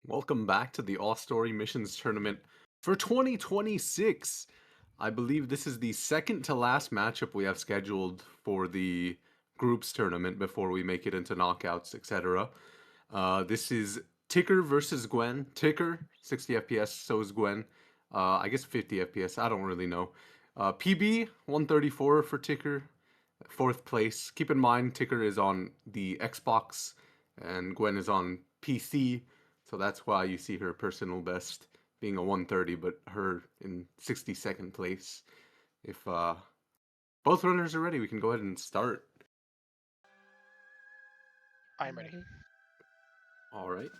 Welcome back to the All Story Missions Tournament for 2026. I believe this is the second to last matchup we have scheduled for the groups tournament before we make it into knockouts, etc. This is Ticker versus Gwen. Ticker, 60 FPS, so is Gwen. I guess 50 FPS, I don't really know. PB, 134 for Ticker, fourth place. Keep in mind, Ticker is on the Xbox and Gwen is on PC. So that's why you see her personal best being a 130, but her in 62nd place. If both runners are ready, we can go ahead and start. I'm ready. All right.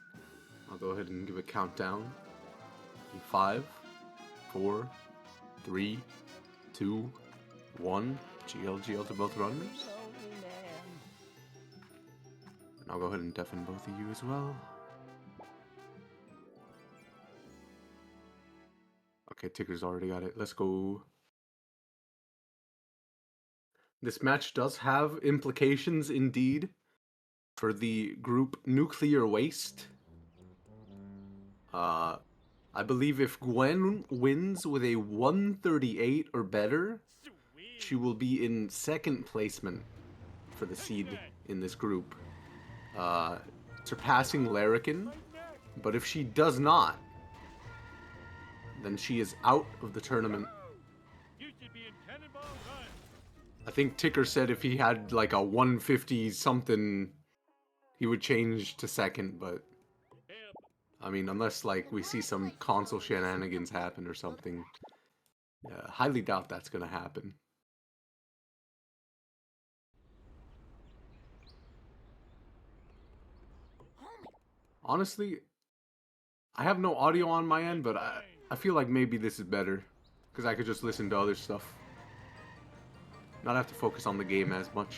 I'll go ahead and give a countdown. In 5, 4, 3, 2, 1. GL to both runners. And I'll go ahead and deafen both of you as well. Okay, Ticker's already got it. Let's go. This match does have implications indeed for the group Nuclear Waste. I believe if Gwen wins with a 138 or better, she will be in second placement for the seed in this group, surpassing Larrikin. But if she does not, then she is out of the tournament. I think Ticker said if he had like a 150 something, he would change to second, but I mean, unless like we see some console shenanigans happen or something, highly doubt that's gonna happen. Honestly, I have no audio on my end, but I feel like maybe this is better because I could just listen to other stuff, not have to focus on the game as much.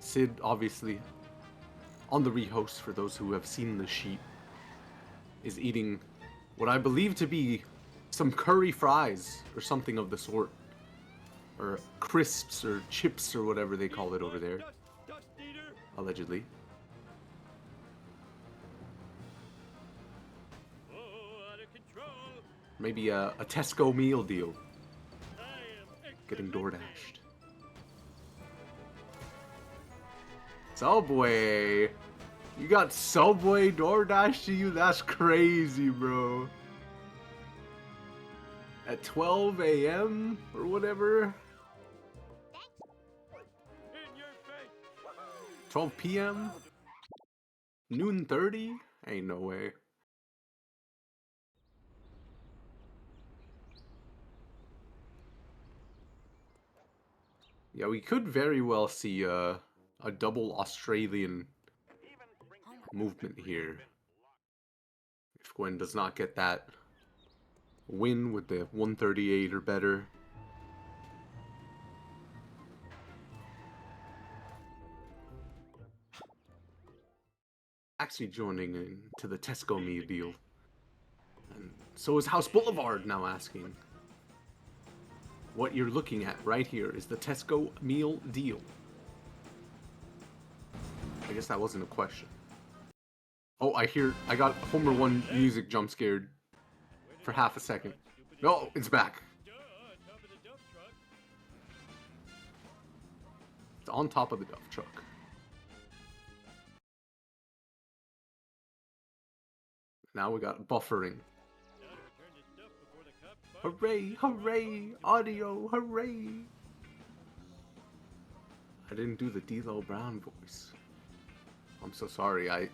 Sid, obviously, on the rehost for those who have seen the sheet, is eating what I believe to be some curry fries or something of the sort, or crisps or chips or whatever they call it over there, allegedly. Maybe a Tesco meal deal. Getting door dashed. Subway! You got Subway DoorDash to you? That's crazy, bro. At 12 a.m. or whatever? 12 p.m.? Noon 30? Ain't no way. Yeah, we could very well see a double Australian movement here. If Gwen does not get that win with the 138 or better. Actually joining in to the Tesco meal deal. And so is House Boulevard now asking. What you're looking at right here is the Tesco meal deal. I guess that wasn't a question. Oh, I got Homer 1 music jump scared for half a second. No, it's back. It's on top of the dump truck. Now we got buffering. Hooray, hooray, audio, hooray. I didn't do the D'Lo Brown voice. I'm so sorry. I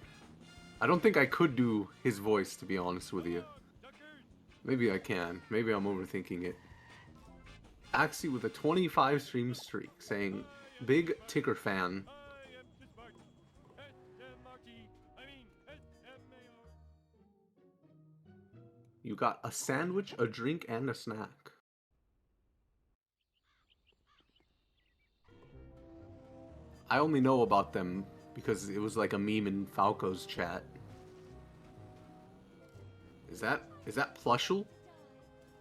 don't think I could do his voice, to be honest with you. Maybe I can. Maybe I'm overthinking it. Axie with a 25 stream streak saying, big Ticker fan. You got a sandwich, a drink, and a snack. I only know about them because it was like a meme in Falco's chat. Is that Plushel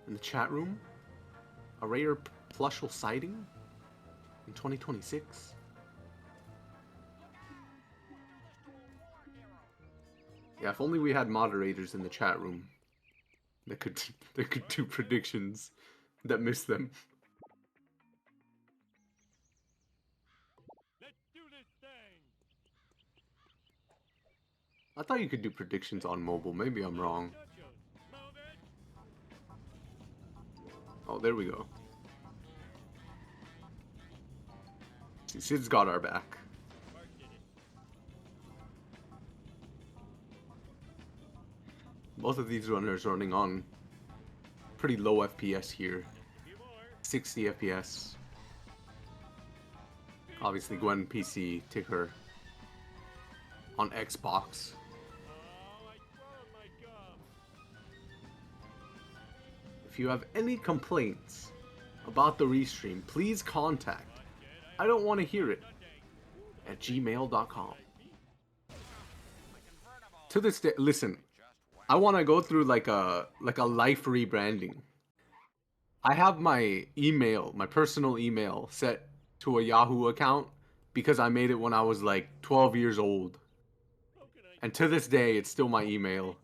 in the chat room? A rare Plushel sighting in 2026? Yeah, if only we had moderators in the chat room that could that could do predictions that miss them. Let's do this thing. I thought you could do predictions on mobile. Maybe I'm wrong. Move it. Oh, there we go. See, Sid's got our back. Mark did it. Both of these runners running on pretty low FPS here. A few more. 60 FPS. Obviously Gwen PC, Ticker on Xbox. Oh, I swallowed my gum. If you have any complaints about the restream, please contact I don't want to hear it at gmail.com. To this day, listen, I want to go through like a life rebranding. I have my email, my personal email set to a Yahoo account because I made it when I was like 12 years old. And to this day, it's still my email.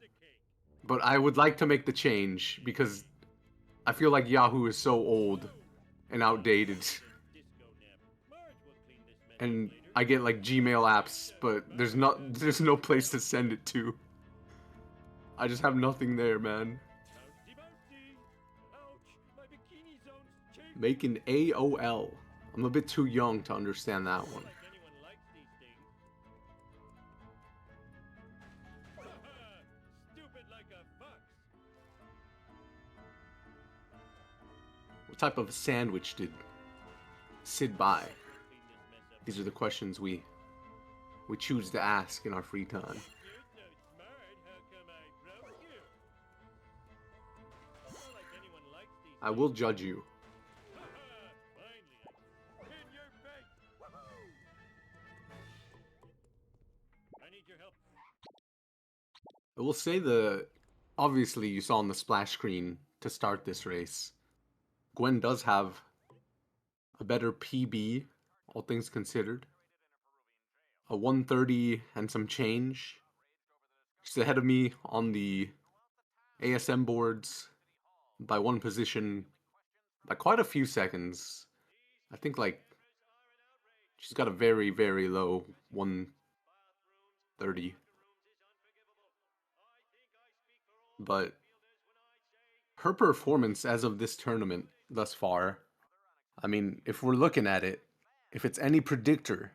But I would like to make the change because I feel like Yahoo is so old and outdated. And I get like Gmail apps, but there's no place to send it to. I just have nothing there, man. Make an AOL. I'm a bit too young to understand that one. What type of sandwich did Sid buy? These are the questions we choose to ask in our free time. I will judge you. I will say obviously you saw on the splash screen to start this race, Gwen does have a better PB, all things considered. A 130 and some change. She's ahead of me on the ASM boards by one position, by quite a few seconds. I think like she's got a very, very low 130. But her performance as of this tournament thus far, I mean, if we're looking at it, if it's any predictor,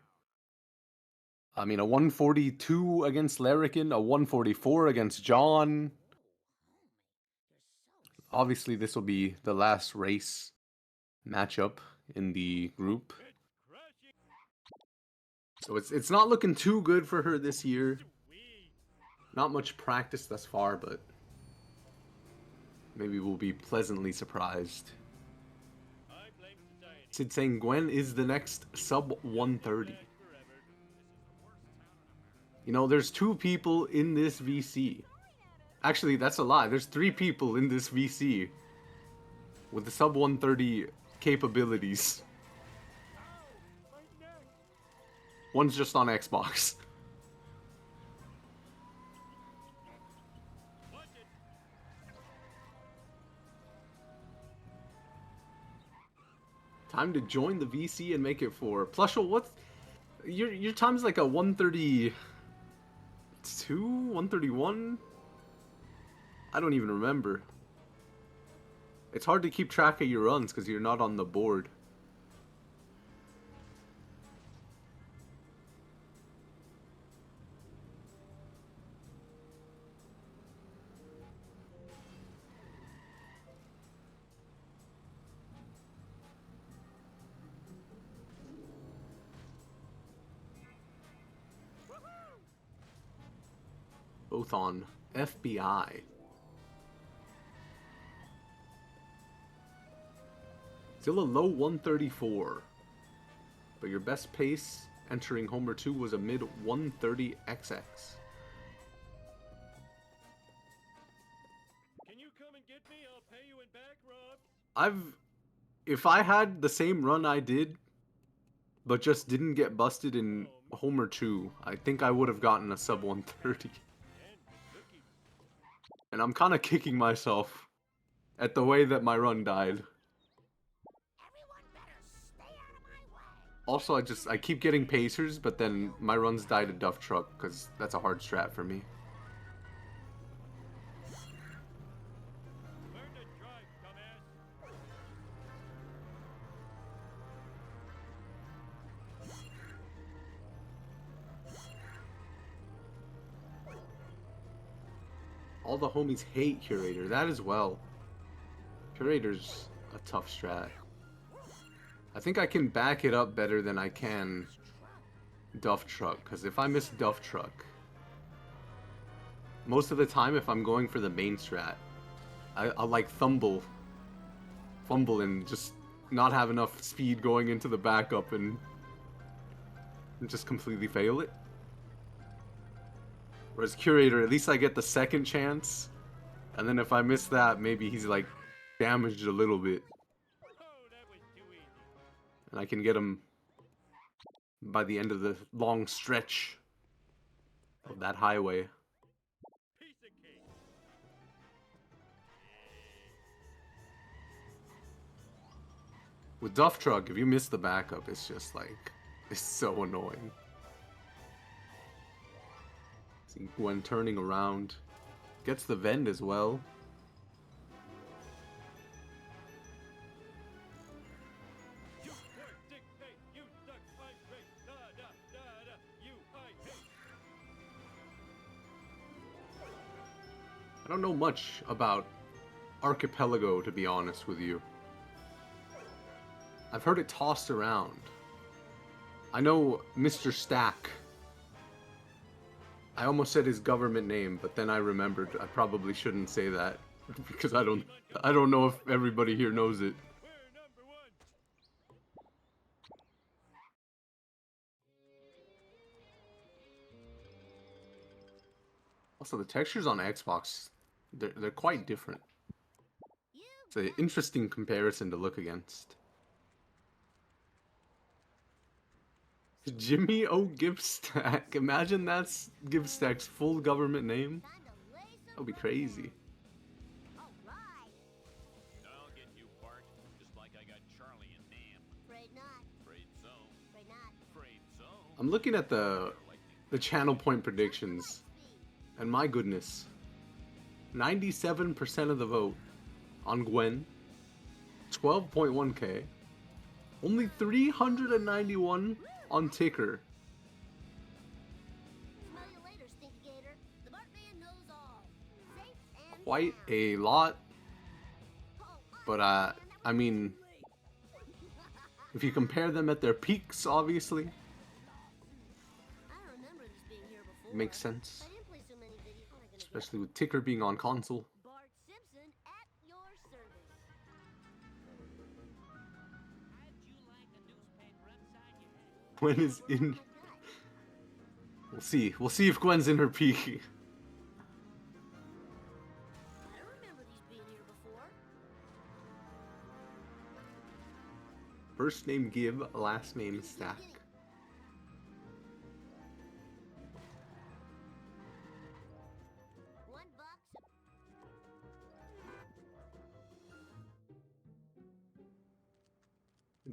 I mean, a 142 against Larrikin, a 144 against John. Obviously, this will be the last race matchup in the group. So it's not looking too good for her this year. Not much practice thus far, but maybe we'll be pleasantly surprised. Sid saying Gwen is the next sub 130. You know, there's 2 people in this VC. Actually, that's a lie. There's 3 people in this VC with the sub 130 capabilities. One's just on Xbox. Time to join the VC and make it for Plushel. What's your time's like a 132, 131? I don't even remember. It's hard to keep track of your runs because you're not on the board. Both on FBI. Still a low 134. But your best pace entering Homer 2 was a mid 130 XX. Can you come and get me? I'll pay you in back rubs. If I had the same run I did, but just didn't get busted in Homer 2, I think I would have gotten a sub 130. And I'm kind of kicking myself at the way that my run died. Also, I keep getting pacers, but then my runs die to Duff Truck, because that's a hard strat for me. Learn to drive, dumbass. All the homies hate Curator, that as well. Curator's a tough strat. I think I can back it up better than I can Duff Truck, because if I miss Duff Truck, most of the time if I'm going for the main strat, I'll like fumble and just not have enough speed going into the backup and just completely fail it. Whereas Curator, at least I get the second chance, and then if I miss that, maybe he's like damaged a little bit. Oh, that was too easy. And I can get him by the end of the long stretch of that highway. Piece of cake. With Duff Truck, if you miss the backup, it's just like, it's so annoying. See Gwen turning around. Gets the vend as well. You work, dictate, you suck, vibrate, da da da da, you I hate. I don't know much about Archipelago, to be honest with you. I've heard it tossed around. I know Mr. Stack. I almost said his government name, but then I remembered I probably shouldn't say that because I don't know if everybody here knows it. We're number one. Also, the textures on Xbox, they're quite different. It's an interesting comparison to look against. Jimmy O. Gibstack. Imagine that's Gibstack's full government name. That would be crazy. I'll get you, Bart, just like I got Charlie and Nam. Afraid not. Afraid so. Afraid not. Afraid so. I'm looking at the channel point predictions, and my goodness, 97% of the vote on Gwen, 12.1k, only 391 on Ticker. Smell you later, Stinky Gator. The Bart Man knows all. Safe and Quite sound. a lot, Oh, but I mean, if you compare them at their peaks, obviously, I don't remember this being here before. it makes sense. I didn't play so many videos. How am I gonna Especially with Ticker being on console. Bart Simpson at your service. How'd you like a newspaper upside your head? Gwen is in. We'll see. We'll see if Gwen's in her peak. I don't remember these being here before. First name Gib, last name Stack.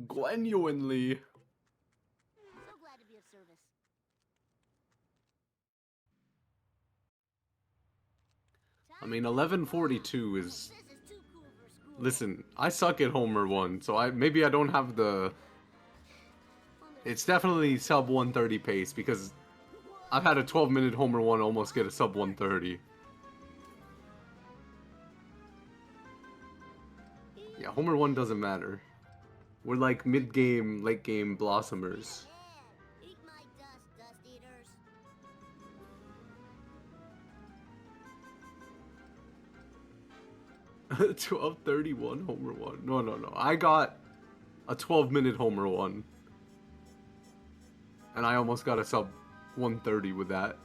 $1. Genuinely. So glad to be of service. I mean, 1142 is. This is too cool for school. Listen, I suck at Homer 1, so maybe I don't have the. It's definitely sub 130 pace because I've had a 12-minute Homer 1 almost get a sub 130. Yeah, Homer 1 doesn't matter. We're like mid-game, late-game blossomers. Yeah. Eat my dust eaters. 12:31 Homer 1. No. I got a 12-minute Homer 1. And I almost got a sub 130 with that.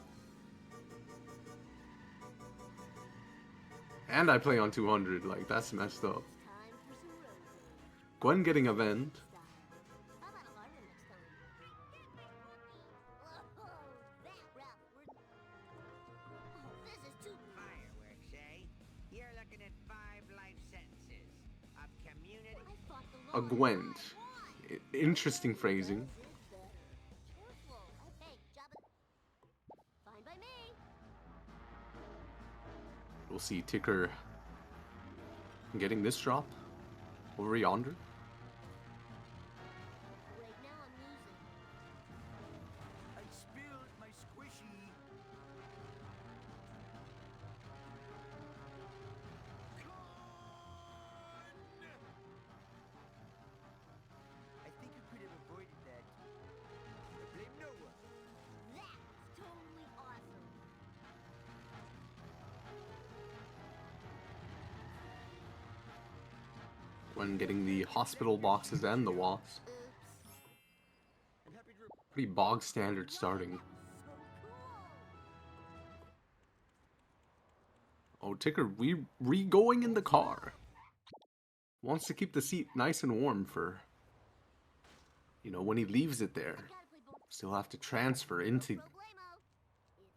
And I play on 200, like, that's messed up. Time for some roses. Gwen getting a vent. How about a harder next time? Whoa, that Ralph, oh, this is too Fireworks, eh? at 5 life sentences of community. I fought the A law. Gwen. I won. Interesting phrasing. Less is better. Careful. Hey, Jabba. Fine by me. We'll see Ticker getting this drop over yonder. Wait, now I'm losing. I spilled my squishy. I think you could have avoided that. I blame Noah. That's totally awesome. When getting the hospital boxes and the wasp. Oops. I'm happy to Pretty bog standard starting. So cool. Oh, Ticker re-going in the car. Wants to keep the seat nice and warm for, you know, when he leaves it there. Gotta play both. Still have to transfer into Problemo.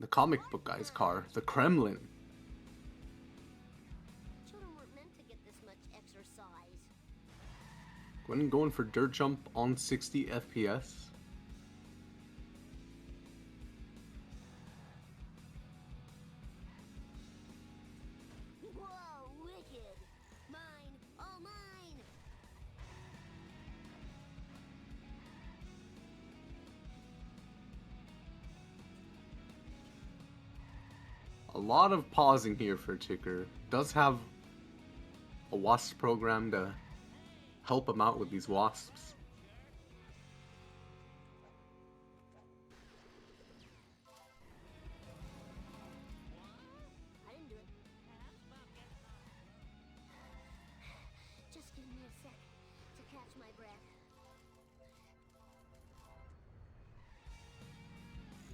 the comic book guy's car, the Kremlin. Children weren't meant to get this much exercise. Gwen going for dirt jump on 60 FPS. Whoa, wicked. Mine, all mine. A lot of pausing here for Ticker. Does have a wasp program to help him out with these wasps. I didn't do it. Just give me a sec to catch my breath.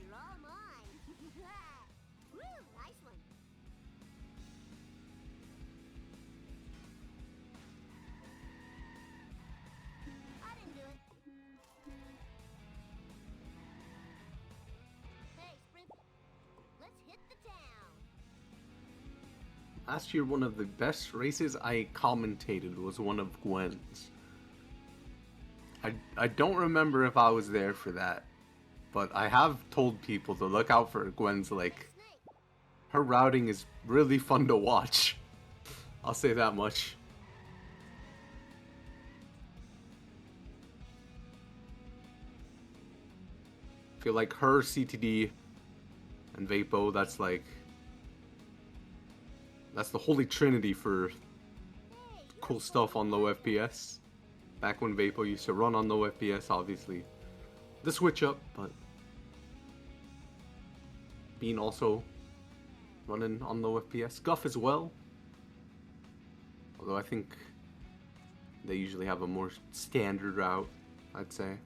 You're all mine. Woo, nice one. I didn't do it. Hey, Sprint. Let's hit the town. Last year, one of the best races I commentated was one of Gwen's. I don't remember if I was there for that, but I have told people to look out for Gwen's, like, Snake. her routing is really fun to watch. I'll say that much. I feel like her CTD and Vapo, that's the holy trinity for Hey, cool stuff on low FPS. Back when Vapo used to run on low FPS, obviously. The switch up, but Bean also running on low FPS. Guff as well. Although I think they usually have a more standard route, I'd say. Now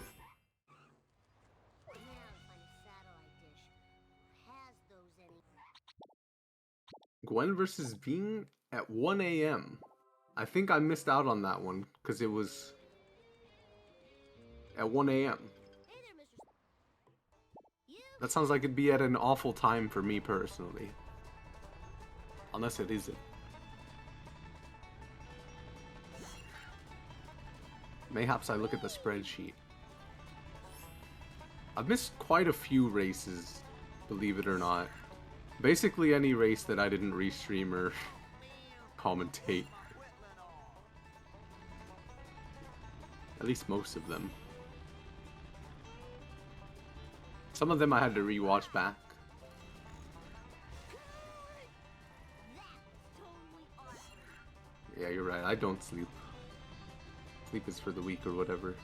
to find a satellite dish. Has those any? Gwen versus Bean at 1 a.m. I think I missed out on that one because it was at 1 a.m. Hey there, Mr. You? That sounds like it'd be at an awful time for me personally. Unless it isn't. Mayhaps I look at the spreadsheet. I've missed quite a few races, believe it or not. Basically any race that I didn't restream or commentate. At least most of them. Some of them I had to rewatch back. That's totally awesome. Yeah, you're right. I don't sleep. Sleep is for the weak or whatever.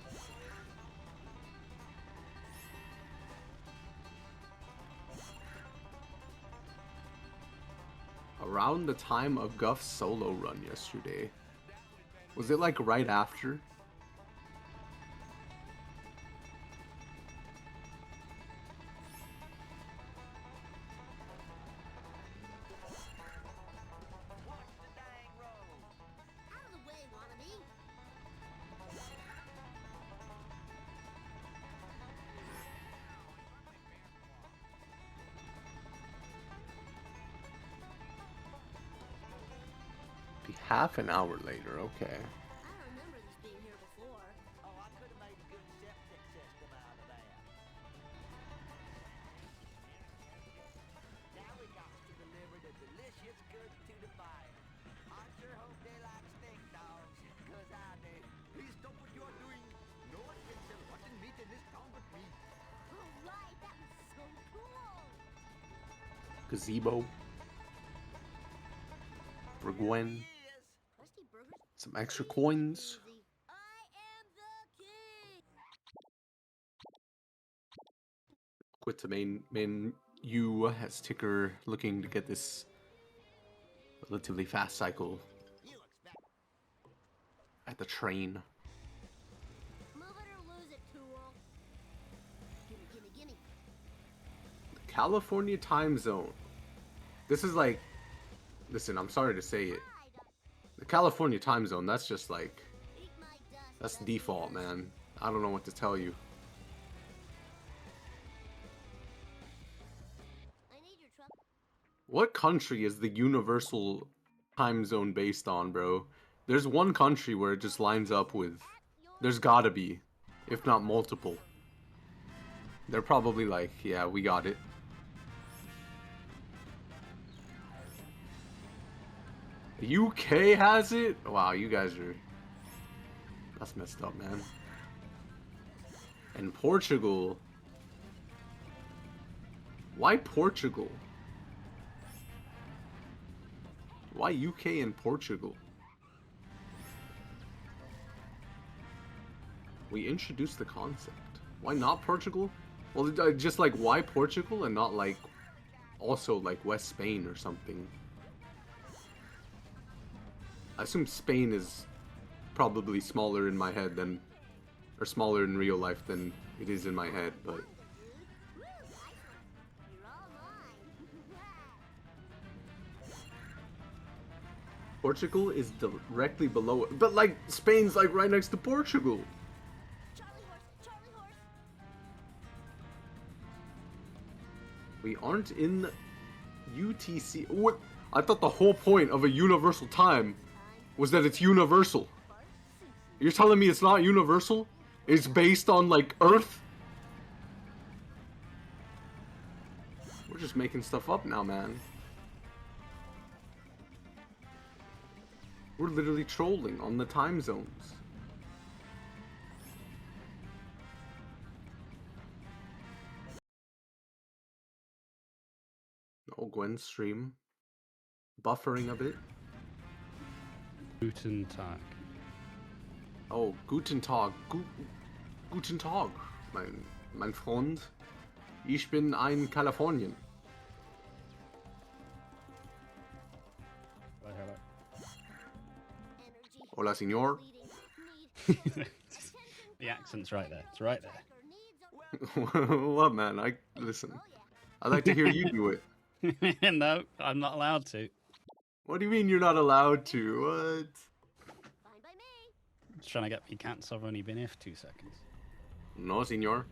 Around the time of Guff's solo run yesterday. Was it like right after? Out of the way, wannabe. Half an hour later, okay. I don't remember this being here before. Oh, I could have made a good septic system out of that. Now we got to deliver the delicious goods to the buyer. I sure hope they like steak dogs, cause I do. Please stop what you are doing. No one can sell rotten meat in this town but me. Oh, right, that was so cool. Gazebo. For Gwen. Yes. Krusty Burgers. Some extra coins. Easy. I am the king. Quit to main U has Ticker looking to get this relatively fast cycle You expect at the train. Move it or lose it, tool. Gimme, gimme, gimme. California time zone. This is like, listen, I'm sorry to say it. The California time zone, that's just like, Eat my dust. that's Dusty default, Dust. man. I don't know what to tell you. I need your truck. What country is the universal time zone based on, bro? There's one country where it just lines up with, there's gotta be, if not multiple. They're probably like, yeah, we got it. The UK has it? Wow, you guys are... That's messed up, man. And Portugal... Why Portugal? Why UK and Portugal? We introduced the concept. Why not Portugal? Well, just like, why Portugal and not like... Also like West Spain or something? I assume Spain is probably smaller in my head than, or smaller in real life than it is in my head, but Woo, nice one. You're all mine. Portugal is directly below it. But like, Spain's like right next to Portugal. Charlie horse, Charlie horse. We aren't in UTC. What? I thought the whole point of a universal time was that it's universal. You're telling me it's not universal? It's based on like Earth? We're just making stuff up now, man. We're literally trolling on the time zones. Oh, Gwen's stream. Buffering a bit. Guten Tag. Oh, guten Tag. Guten Tag, mein Freund. Ich bin ein Kalifornien. Energy. Hola, señor. Bleeding. Need. The accent's right there. It's right there. Tracker needs a- What, man? Listen. Oh, yeah. I'd like to hear you do it. No, I'm not allowed to. What do you mean you're not allowed to? What? Fine by me. Just trying to get me cats. I've only been here for 2 seconds. No, señor.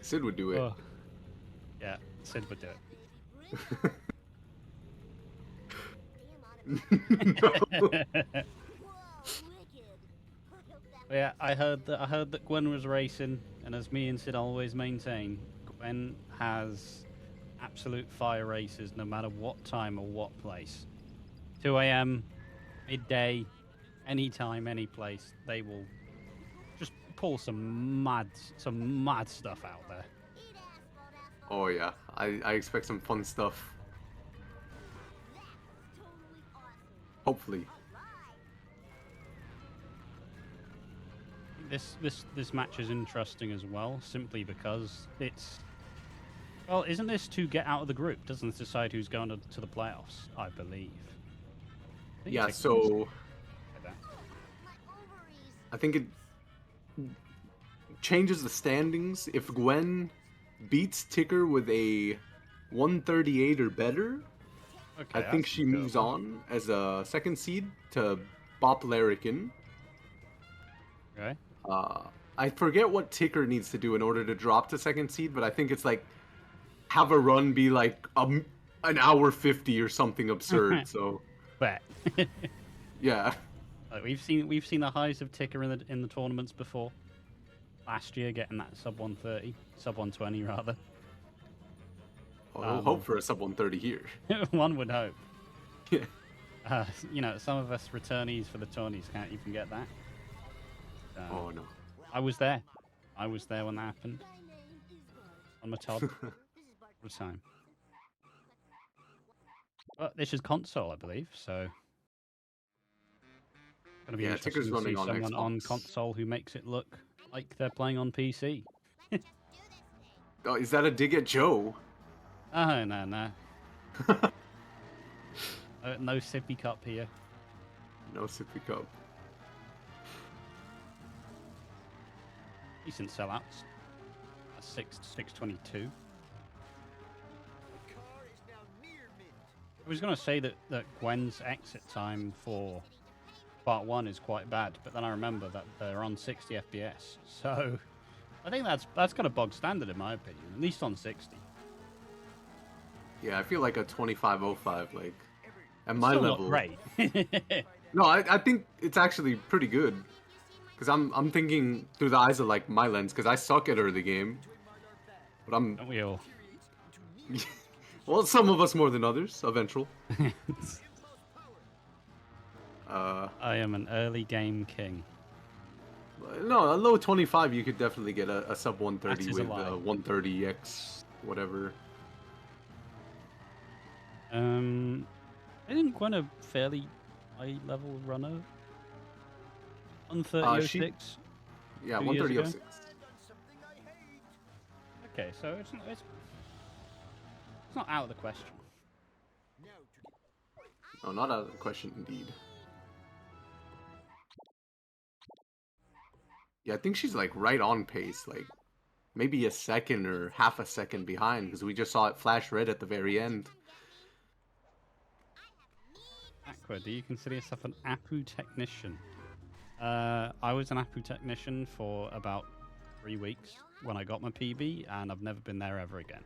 Sid would do it. Oh. Yeah, Sid would do it. Damn No. Whoa, wicked. I hope that But yeah, I heard that Gwen was racing, and as me and Sid always maintain, Gwen has absolute fire races no matter what time or what place. 2 a.m., midday, any time, any place, they will just pull some mad stuff out there. eat asphalt, asphalt. Oh yeah, I expect some fun stuff. That's totally awesome. Hopefully. Right. This match is interesting as well, simply because it's... Well, isn't this to get out of the group? Doesn't this decide who's going to the playoffs, I believe? I think Yeah, it's so like that. My ovaries. I think it changes the standings. If Gwen beats Ticker with a 138 or better, Okay, I think that's she good. moves on as a second seed to Bop Larrikin. Okay. I forget what Ticker needs to do in order to drop to second seed, but I think it's like have a run be like an hour 50 or something absurd. So Bet. yeah. We've seen the highs of Ticker in the tournaments before. Last year, getting that sub 130, sub 120 rather. I'll hope for a sub 130 here. One would hope. Yeah. You know, some of us returnees for the tourneys can't even get that. Oh no. I was there. I was there when that happened. My name is Bart. On my Todd. This is Bart. What a time. But this is console, I believe, so. Gonna be Yeah, interesting Ticker's to running see on someone on Xbox. console who makes it look like they're playing on PC. Oh, is that a dig at Joe? Oh, no. No sippy cup here. No sippy cup. Decent sellouts. A 622. The car is now near mint. I was going to say that Gwen's exit time for part 1 is quite bad, but then I remember that they're on 60 FPS. So I think that's kind of bog standard in my opinion, at least on 60. Yeah, I feel like a 2505, like at my Still level. not great. No, I think it's actually pretty good. Cause I'm thinking through the eyes of like my lens, cause I suck at early game. But I'm Don't we all? well, some of us more than others. Eventual. I am an early game king. No, a low 25 you could definitely get a sub 130 That is a with lie. 130x whatever. Isn't Gwen a fairly high level runner? On She- 3006? Yeah, 2 years ago? 130x. Okay, so it's not out of the question. No, not out of the question indeed. Yeah, I think she's like right on pace, like maybe a second or half a second behind because we just saw it flash red at the very end. Aqua, do you consider yourself an APU technician? I was an APU technician for about 3 weeks when I got my PB, and I've never been there ever again.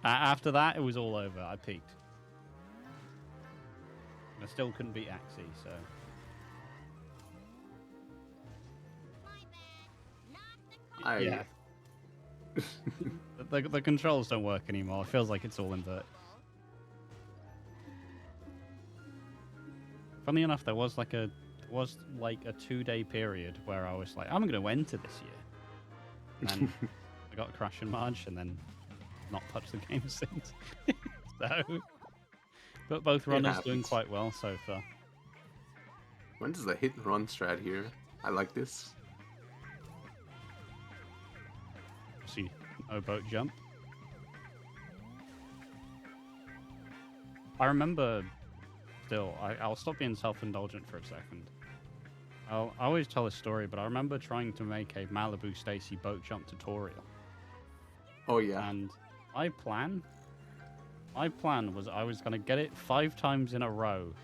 After that, it was all over. I peaked. I still couldn't beat Axie, so. Yeah. The controls don't work anymore. It feels like it's all inverted. Funny enough, there was like a 2-day period where I was like, I'm going to enter this year. And then I got Crash and Marge, and then not touched the game since. So, but both runners doing happens. quite well so far. When does the hit and run strat here? I like this. See, no boat jump. I remember. Still, I'll stop being self-indulgent for a second. I always tell this story, but I remember trying to make a Malibu Stacy boat jump tutorial. Oh yeah. And my plan was I was going to get it 5 times in a row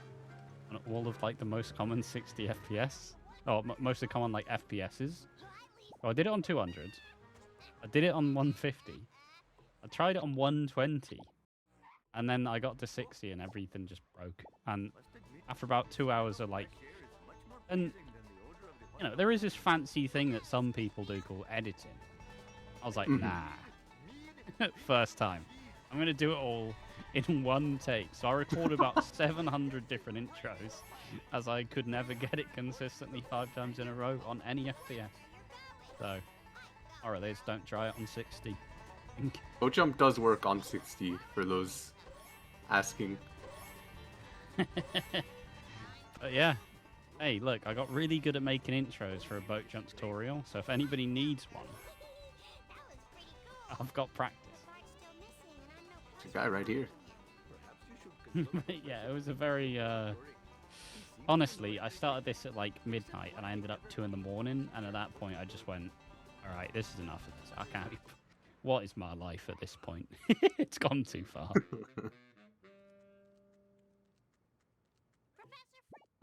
on all of like the most common 60 FPS, or mostly common like FPSs. So I did it on 200. I did it on 150. I tried it on 120. And then I got to 60 and everything just broke. And after about 2 hours of like, and you know, there is this fancy thing that some people do called editing. I was like, nah. First time. I'm going to do it all in one take. So I recorded about 700 different intros as I could never get it consistently 5 times in a row on any FPS. So, alright, let's don't try it on 60. Boat jump does work on 60 for those asking. But yeah. Hey, look, I got really good at making intros for a boat jump tutorial, so if anybody needs one, I've got practice. There's a guy right here. Yeah, it was a very, honestly, I started this at like midnight and I ended up 2 in the morning, and at that point I just went, alright, this is enough of this. I can't be... What is my life at this point? It's gone too far.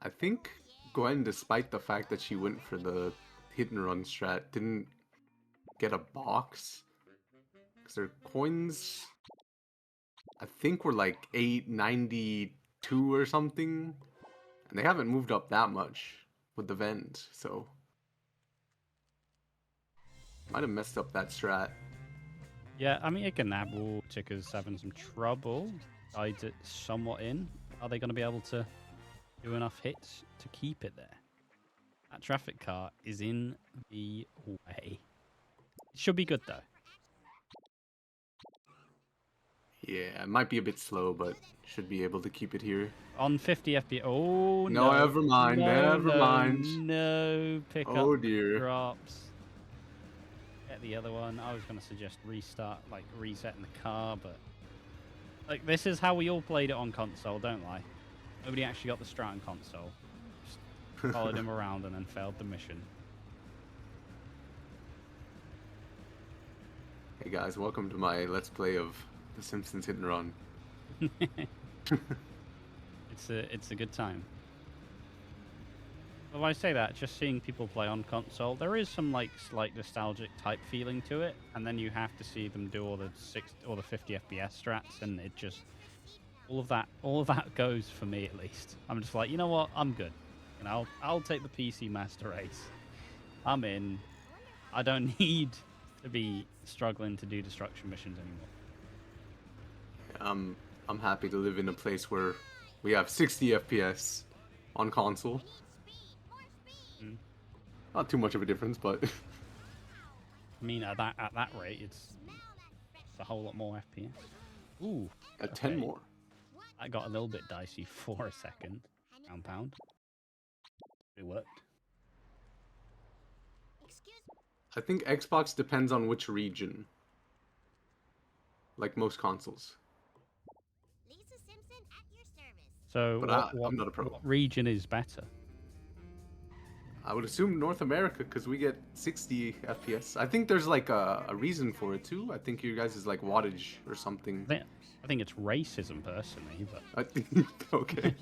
I think Gwen, despite the fact that she went for the hit and run strat, didn't get a box. their coins, I think, were like 892 or something. And they haven't moved up that much with the vent, so might have messed up that strat. Yeah, I mean, it can have TickerSR some trouble. Guides it somewhat in. Are they going to be able to do enough hits to keep it there? That traffic car is in the way. It should be good, though. Yeah, it might be a bit slow, but should be able to keep it here. On 50 FPS. Oh, No, no. never mind, No, never no, mind. no. Pick up Oh dear. drops. Get the other one. I was going to suggest restart, like resetting the car, but like this is how we all played it on console, don't lie. Nobody actually got the strat on console. Just followed him around and then failed the mission. Hey guys, welcome to my Let's Play of The Simpsons Hit and Run. It's a good time. Well, I say that, just seeing people play on console, there is some like slight nostalgic type feeling to it, and then you have to see them do all the 50 FPS strats, and it just all of that goes for me at least. I'm just like, you know what, I'm good. You know, I'll take the PC Master Race. I'm in. I don't need to be struggling to do destruction missions anymore. I'm happy to live in a place where we have 60 FPS on console. Not too much of a difference, but I mean, at that rate, it's a whole lot more FPS. Ooh, at 10 okay. more. That got a little bit dicey for a second. Pound. It worked. Excuse I think Xbox depends on which region. Like most consoles. Lisa Simpson at your service. So, But I'm not a pro. what region is better? I would assume North America, because we get 60 FPS. I think there's like a reason for it too. I think you guys is like wattage or something. I think it's racism, personally, but... I think, okay.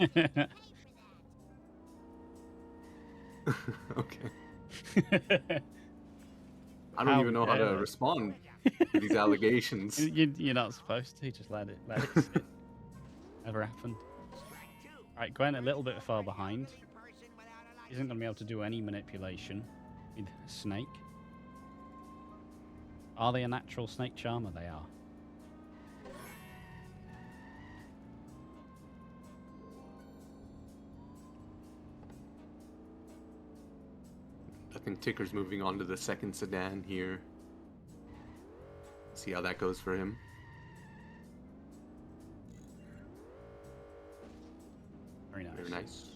Okay. I don't even know how to respond to these allegations. You're not supposed to. Just let it sit. Never happened. Right, Gwen, a little bit far behind. Isn't going to be able to do any manipulation with Snake. Are they a natural snake charmer? They are. I think Ticker's moving on to the second sedan here. See how that goes for him. Very nice. Very nice.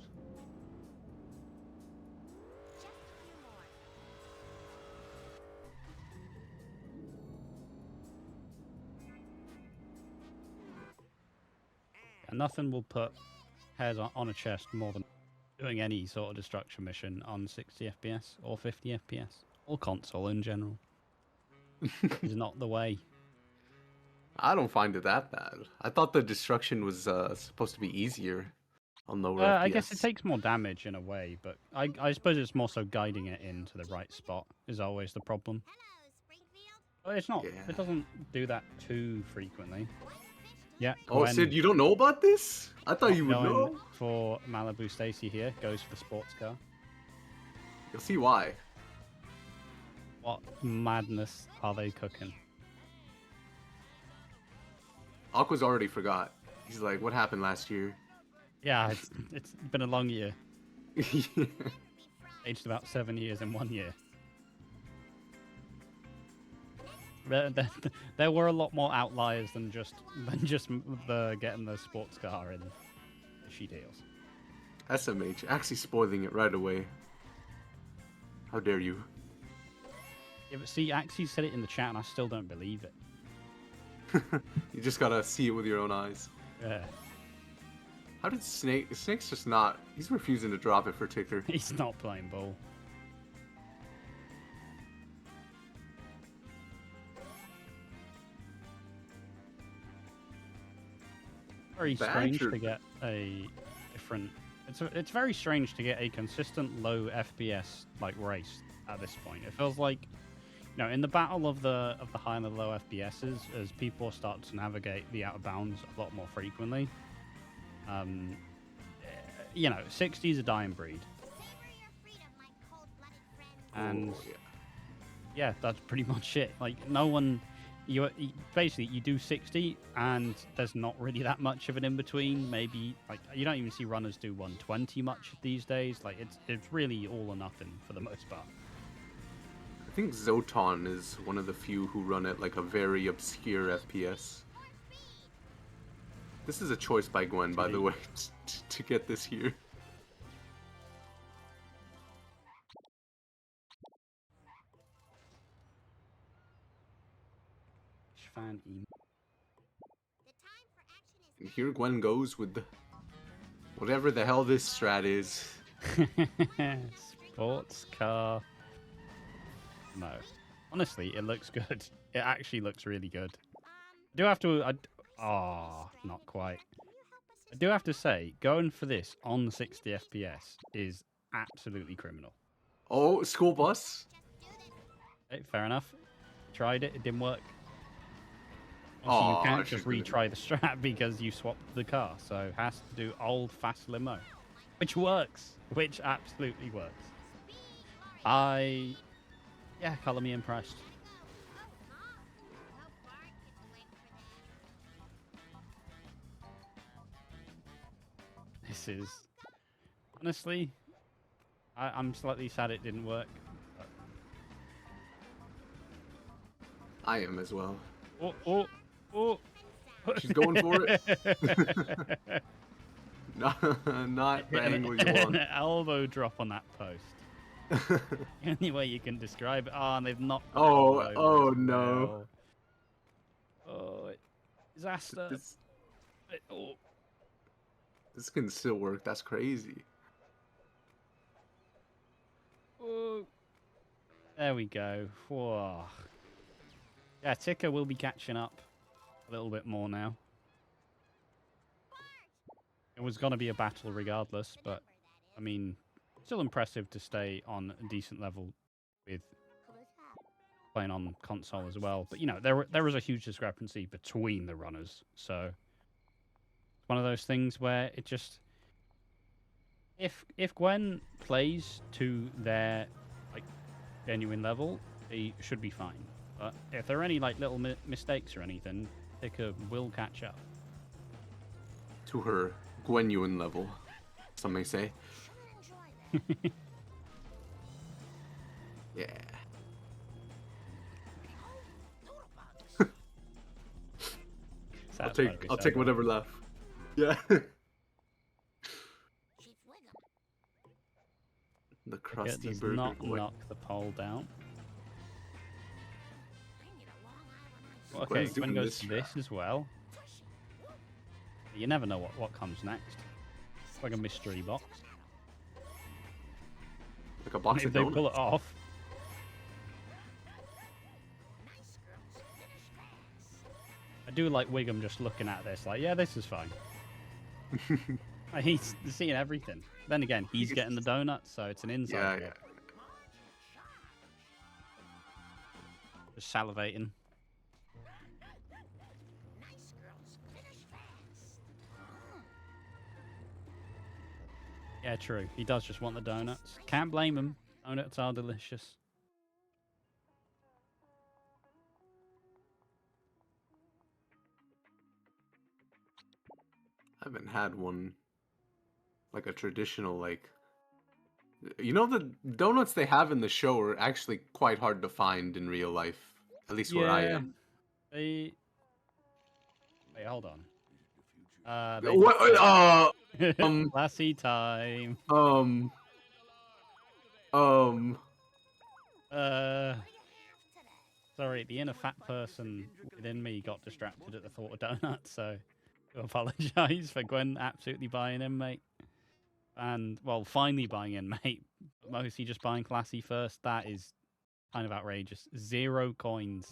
And nothing will put hairs on a chest more than doing any sort of destruction mission on 60 FPS or 50 FPS or console in general. Is not the way. I don't find it that bad. I thought the destruction was supposed to be easier on lower FPS. I guess it takes more damage in a way, but I suppose it's more so guiding it into the right spot is always the problem. Hello, Springfield. But it's not. Yeah. It doesn't do that too frequently. Yeah. Oh, Gwen, Sid, you don't know about this? I thought you would going know. for Malibu Stacy here goes for the sports car. You'll see why. What madness are they cooking? Aqua's already forgot. He's like, what happened last year? Yeah, it's been a long year. Aged about 7 years in 1 year. There were a lot more outliers than just the getting the sports car in the she deals. SMH, actually spoiling it right away. How dare you? Yeah, but see, Axie said it in the chat, and I still don't believe it. You just gotta see it with your own eyes. Yeah, How did Snake's just not... He's refusing to drop it for Ticker. he's not playing ball. Very strange to get a different. It's very strange to get a consistent low FPS like race at this point. It feels like No, in the battle of the high and the low FPSs, as people start to navigate the out of bounds a lot more frequently, you know, 60 is a dying breed, Savor your freedom, my cold-blooded friend. and Oh, yeah. yeah, that's pretty much it. Like, no one, basically you do 60, and there's not really that much of an in between. Maybe like you don't even see runners do 120 much these days. Like, it's really all or nothing for the most part. I think Zoton is one of the few who run at like a very obscure FPS. This is a choice by Gwen, by the way, to get this here. Fan The time for action is And here Gwen goes with whatever the hell this strat is. Sports car. No, honestly, it looks good. It actually looks really good. I do have to. Not quite. I do have to say, going for this on 60 FPS is absolutely criminal. Oh, school bus. Okay, fair enough. Tried it. It didn't work. Aw, Also, I you can't just should've- retry the strat because you swapped the car, so has to do old fast limo, which works. Which absolutely works. Color me impressed. This is honestly, I'm slightly sad it didn't work. I am as well. Oh! She's going for it. Not the angle you An want. elbow drop on that post. The only way you can describe it. Oh, and they've knocked. the Oh, ball over oh, as no. well. Oh, disaster. This, Oh, this can still work. That's crazy. oh. There we go. Whoa. Yeah, Ticker will be catching up a little bit more now. It was going to be a battle regardless, but I mean, still impressive to stay on a decent level with playing on console as well. But you know, there was a huge discrepancy between the runners, so it's one of those things where it just if Gwen plays to their like genuine level, they should be fine. But if there are any like little mistakes or anything, Ticker will catch up. To her genuine level, some may say. Yeah. I'll take whatever left. Yeah. The crusty does burger. not Gwen. knock the pole down. Okay, Gwen's Gwen doing goes this to this as well. You never know what comes next. It's like a mystery box. Like a box If of they donuts. pull it off. I do like Wiggum just looking at this, like, yeah, this is fine. Like, he's seeing everything. Then again, he's getting the donuts, so it's an inside Yeah, job. yeah. Just salivating. Yeah, true. He does just want the donuts. Can't blame him. Donuts are delicious. I haven't had one like a traditional like you know the donuts they have in the show are actually quite hard to find in real life. At least where I am. They... Wait, hold on. What Classy time. Sorry, the inner fat person within me got distracted at the thought of donuts, so I apologise for Gwen absolutely buying in, mate. And, well, finally buying in, mate. But mostly just buying classy first. That is kind of outrageous. 0 coins.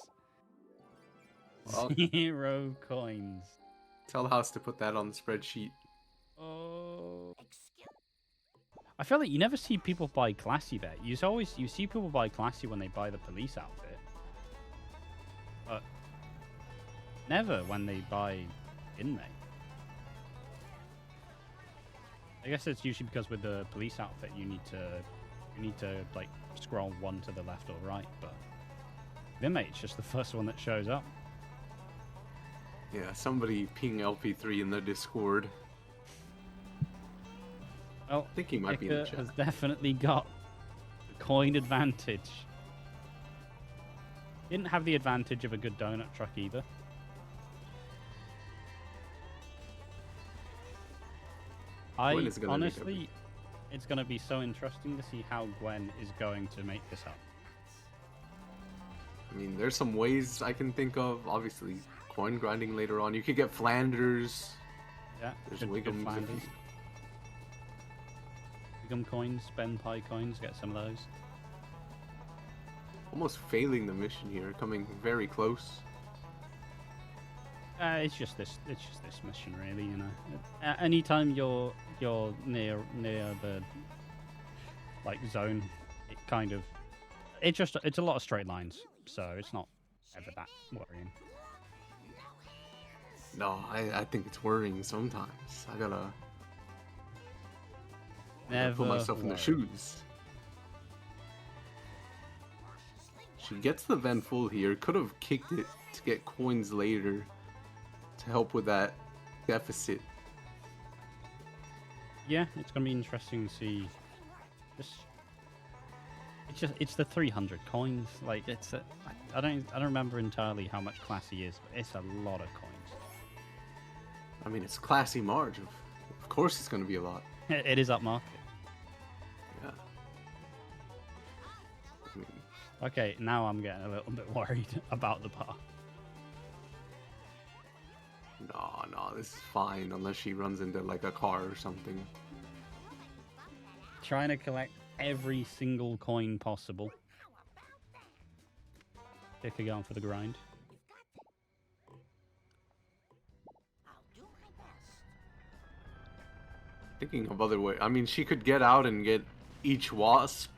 Well, 0 coins. tell House to put that on the spreadsheet. Oh. I feel like you never see people buy classy there. You see people buy classy when they buy the police outfit. Never when they buy inmate. I guess it's usually because with the police outfit you need to like scroll one to the left or right, but the inmate's just the first one that shows up. Yeah, somebody ping LP3 in the Discord. Well, I think he might be in the Ticker chat. has definitely got the coin advantage. Didn't have the advantage of a good donut truck either. Gwen is gonna need Honestly, it's going to be so interesting to see how Gwen is going to make this up. I mean, there's some ways I can think of. Obviously, coin grinding later on. You could get Flanders. Yeah, There's good Wiggums. Flanders. Wiggum coins, spend pie coins, get some of those. Almost failing the mission here, coming very close. It's just this mission, really. You know, anytime you're near the like zone, it kind of it's a lot of straight lines, so it's not ever that worrying. No, I think it's worrying sometimes. I gotta Never put myself in their worry. shoes. She gets the Ven full here. Could have kicked it to get coins later to help with that deficit. Yeah, it's gonna be interesting to see. It's the 300 coins. Like I don't remember entirely how much classy is, but it's a lot of coins. I mean, it's classy Marge. Of course, it's gonna be a lot. It is upmarket. Yeah. I mean, Okay, now I'm getting a little bit worried about the bar. no, this is fine unless she runs into like a car or something. Trying to collect every single coin possible. Ticker going for the grind. Thinking of other way. I mean, she could get out and get each wasp.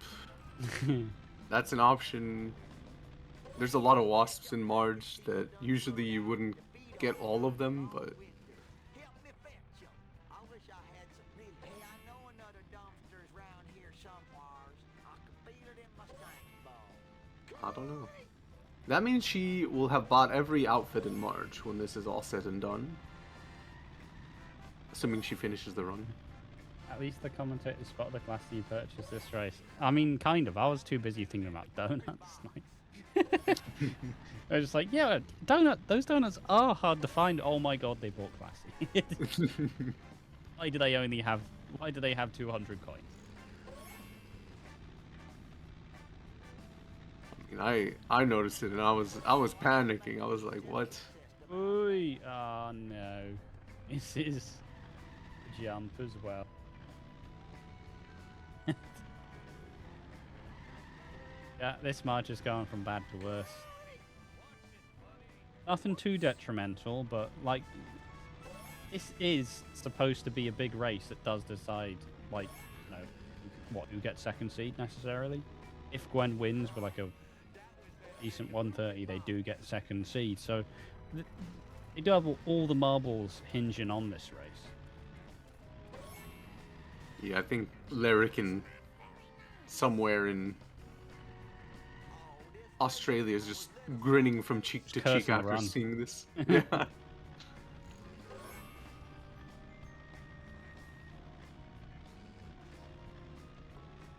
That's an option. There's a lot of wasps in Marge that usually you wouldn't get all of them, but Help me fetch 'em. I wish I had some pity. Hey, I know another dumpster's round here somewheres. I can feel it in my stank ball. I don't know. That means she will have bought every outfit in Marge when this is all said and done. Assuming she finishes the run. At least the commentator spotted the class you purchased this race. I mean, kind of. I was too busy thinking about donuts. I was just like, yeah, those donuts are hard to find. Oh my god, they bought classy. Why do they have 200 coins? I noticed it and I was panicking. I was like, what? Ooh, oh no. This is jump as well. Yeah, this March is going from bad to worse. Nothing too detrimental, but like, this is supposed to be a big race that does decide, like, you know, who gets second seed necessarily. If Gwen wins with like a decent 130, they do get second seed. So they do have all the marbles hinging on this race. Yeah, I think Lyric and somewhere in Australia is just grinning from cheek to cheek cursing the after run. seeing this. Yeah.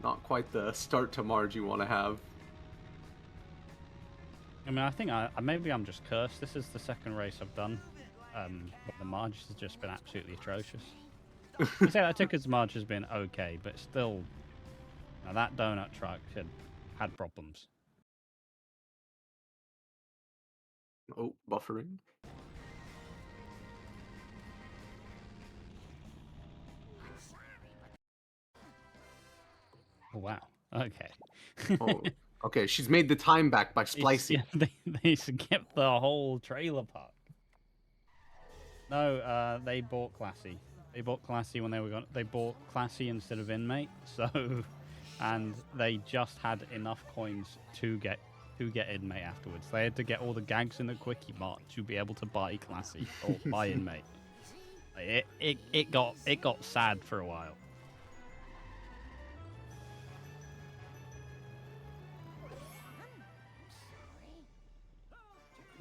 Not quite the start to Marge you want to have. I mean, I think maybe I'm just cursed. This is the second race I've done. But the Marge has just been absolutely atrocious. I say that Ticker's Marge has been okay, but still, now that donut truck had problems. Oh, buffering. Oh, wow. Okay. Oh, okay. She's made the time back by splicing. Yeah, they skipped the whole trailer park. No, they bought Classy. They bought Classy when they bought Classy instead of Inmate. So, and they just had enough coins to get to get inmate afterwards. They had to get all the gags in the quickie mart to be able to buy classy or buy inmate. Like, it got sad for a while.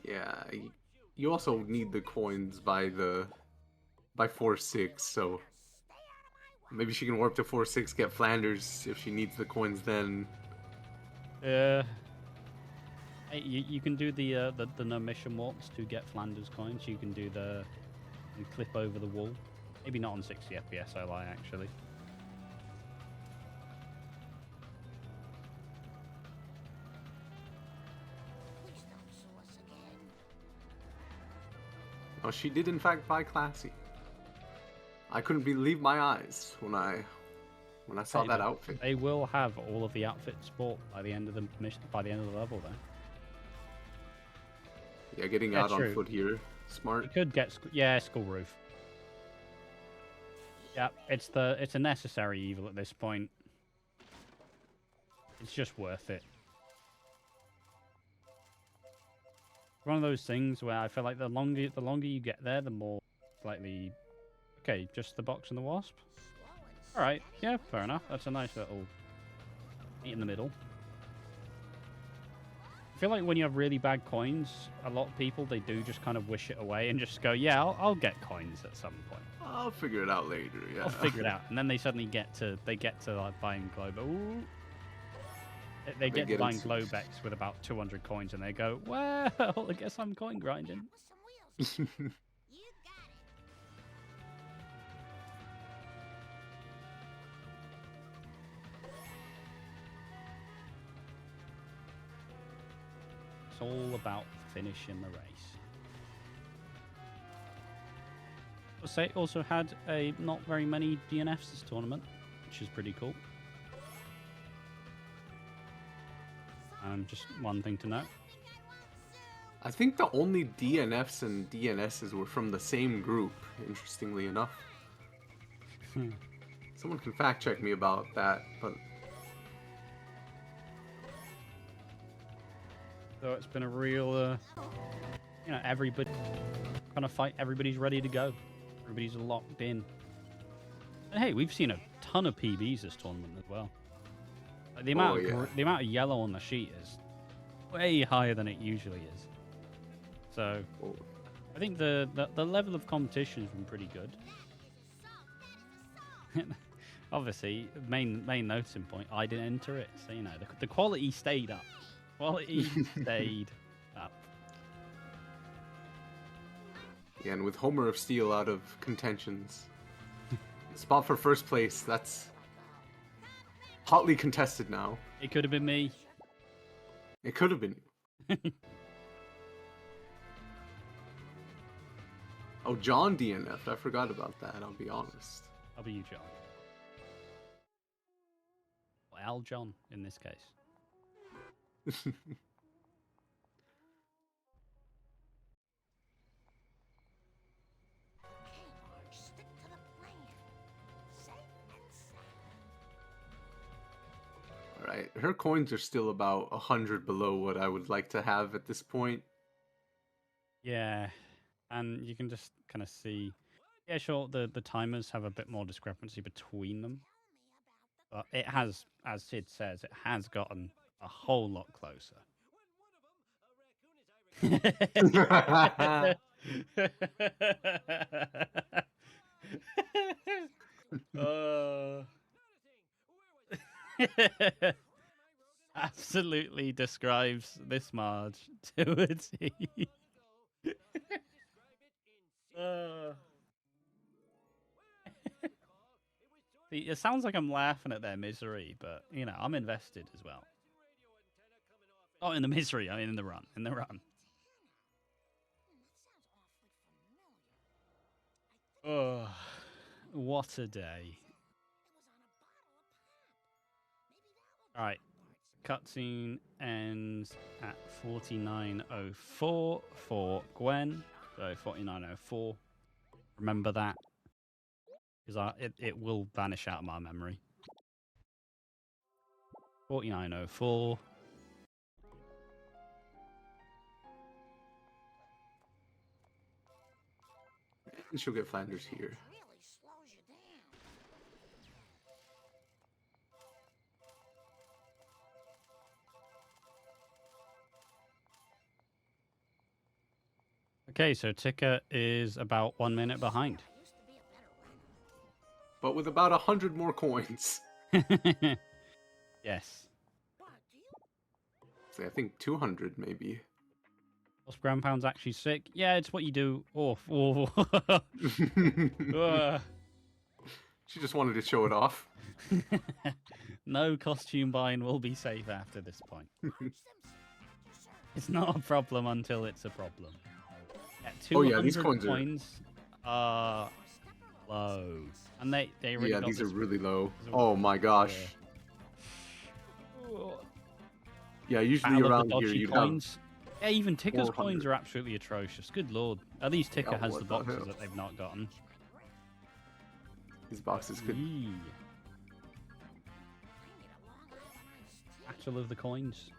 Yeah, you also need the coins by 4-6, so maybe she can warp to 4-6, get Flanders if she needs the coins then. Hey, you can do the no mission warps to get Flanders coins. You can do the and clip over the wall. Maybe not on 60 FPS, I lie, actually. Please don't sue us again. Oh, she did in fact buy classy. I couldn't believe my eyes when I saw Hey, that outfit. They will have all of the outfits bought by the end of the mission, by the end of the level, though. Yeah, getting Yeah, out on true. foot here, smart. You could get school roof. Yeah, it's a necessary evil at this point. It's just worth it. One of those things where I feel like the longer you get there, the more slightly. Okay, just the box and the wasp. All right, yeah, fair enough. That's a nice little meet in the middle. I feel like when you have really bad coins, a lot of people, they do just kind of wish it away and just go, yeah, I'll get coins at some point. I'll figure it out later. Yeah, I'll figure it out. And then they suddenly get to like buying Globe. Ooh. They get to get buying into- Globex with about 200 coins, and they go, well, I guess I'm coin grinding. With some wheels. You got it. It's all about finishing the race. I'll say also had a not very many DNFs this tournament, which is pretty cool. Just one thing to note. I think the only DNFs and DNSs were from the same group, interestingly enough. Someone can fact check me about that, but So it's been a real, everybody kind of fight. Everybody's ready to go. Everybody's locked in. And hey, we've seen a ton of PBs this tournament as well. Like, the amount the amount of yellow on the sheet is way higher than it usually is. So I think the level of competition has been pretty good. Obviously, main noticing point, I didn't enter it, so the quality stayed up. Quality stayed up. yeah, and with Homer of Steel out of contentions, spot for first place, that's hotly contested now. It could have been me. It could have been. Oh, John DNF'd. I forgot about that, I'll be honest. I'll be you, John. Or Al John, in this case. Okay, Marge, stick to the plan. Safe and sound. Alright, her coins are still about 100 below what I would like to have at this point. Yeah, and you can just kind of see. Yeah, sure, the timers have a bit more discrepancy between them. But it has, as Sid says, it has gotten a whole lot closer. Absolutely describes this Marge to a T. See, it sounds like I'm laughing at their misery, but I'm invested as well. Oh, in the misery, I mean in the run. In the run. Oh, what a day. Alright. Cutscene ends at 49:04 for Gwen. So 49:04. Remember that. Because it will vanish out of my memory. 49:04. reckon she'll get Flanders here. Really slows you down. Okay, so Ticker is about 1 minute behind. I used to be a better runner. But with about 100 more coins. Yes. But do you Say, I think 200 maybe. Was ground pound's actually sick? Yeah, it's what you do. Oh, oh. She just wanted to show it off. No costume buying will be safe after this point. watch them TickerSR? It's not a problem until it's a problem. Yeah, Oh, yeah, these 200 coins are low. And they really Yeah, got these are this- really low. these are Oh my gosh. Yeah, usually Battle of around the here dodgy you'd coins. Yeah, even Ticker's 400. coins are absolutely atrocious. Good lord. At least Ticker Yeah, has what the the boxes hell? that they've not gotten. have these boxes could. Yee. I need a Long Island iced tea. Battle of the coins.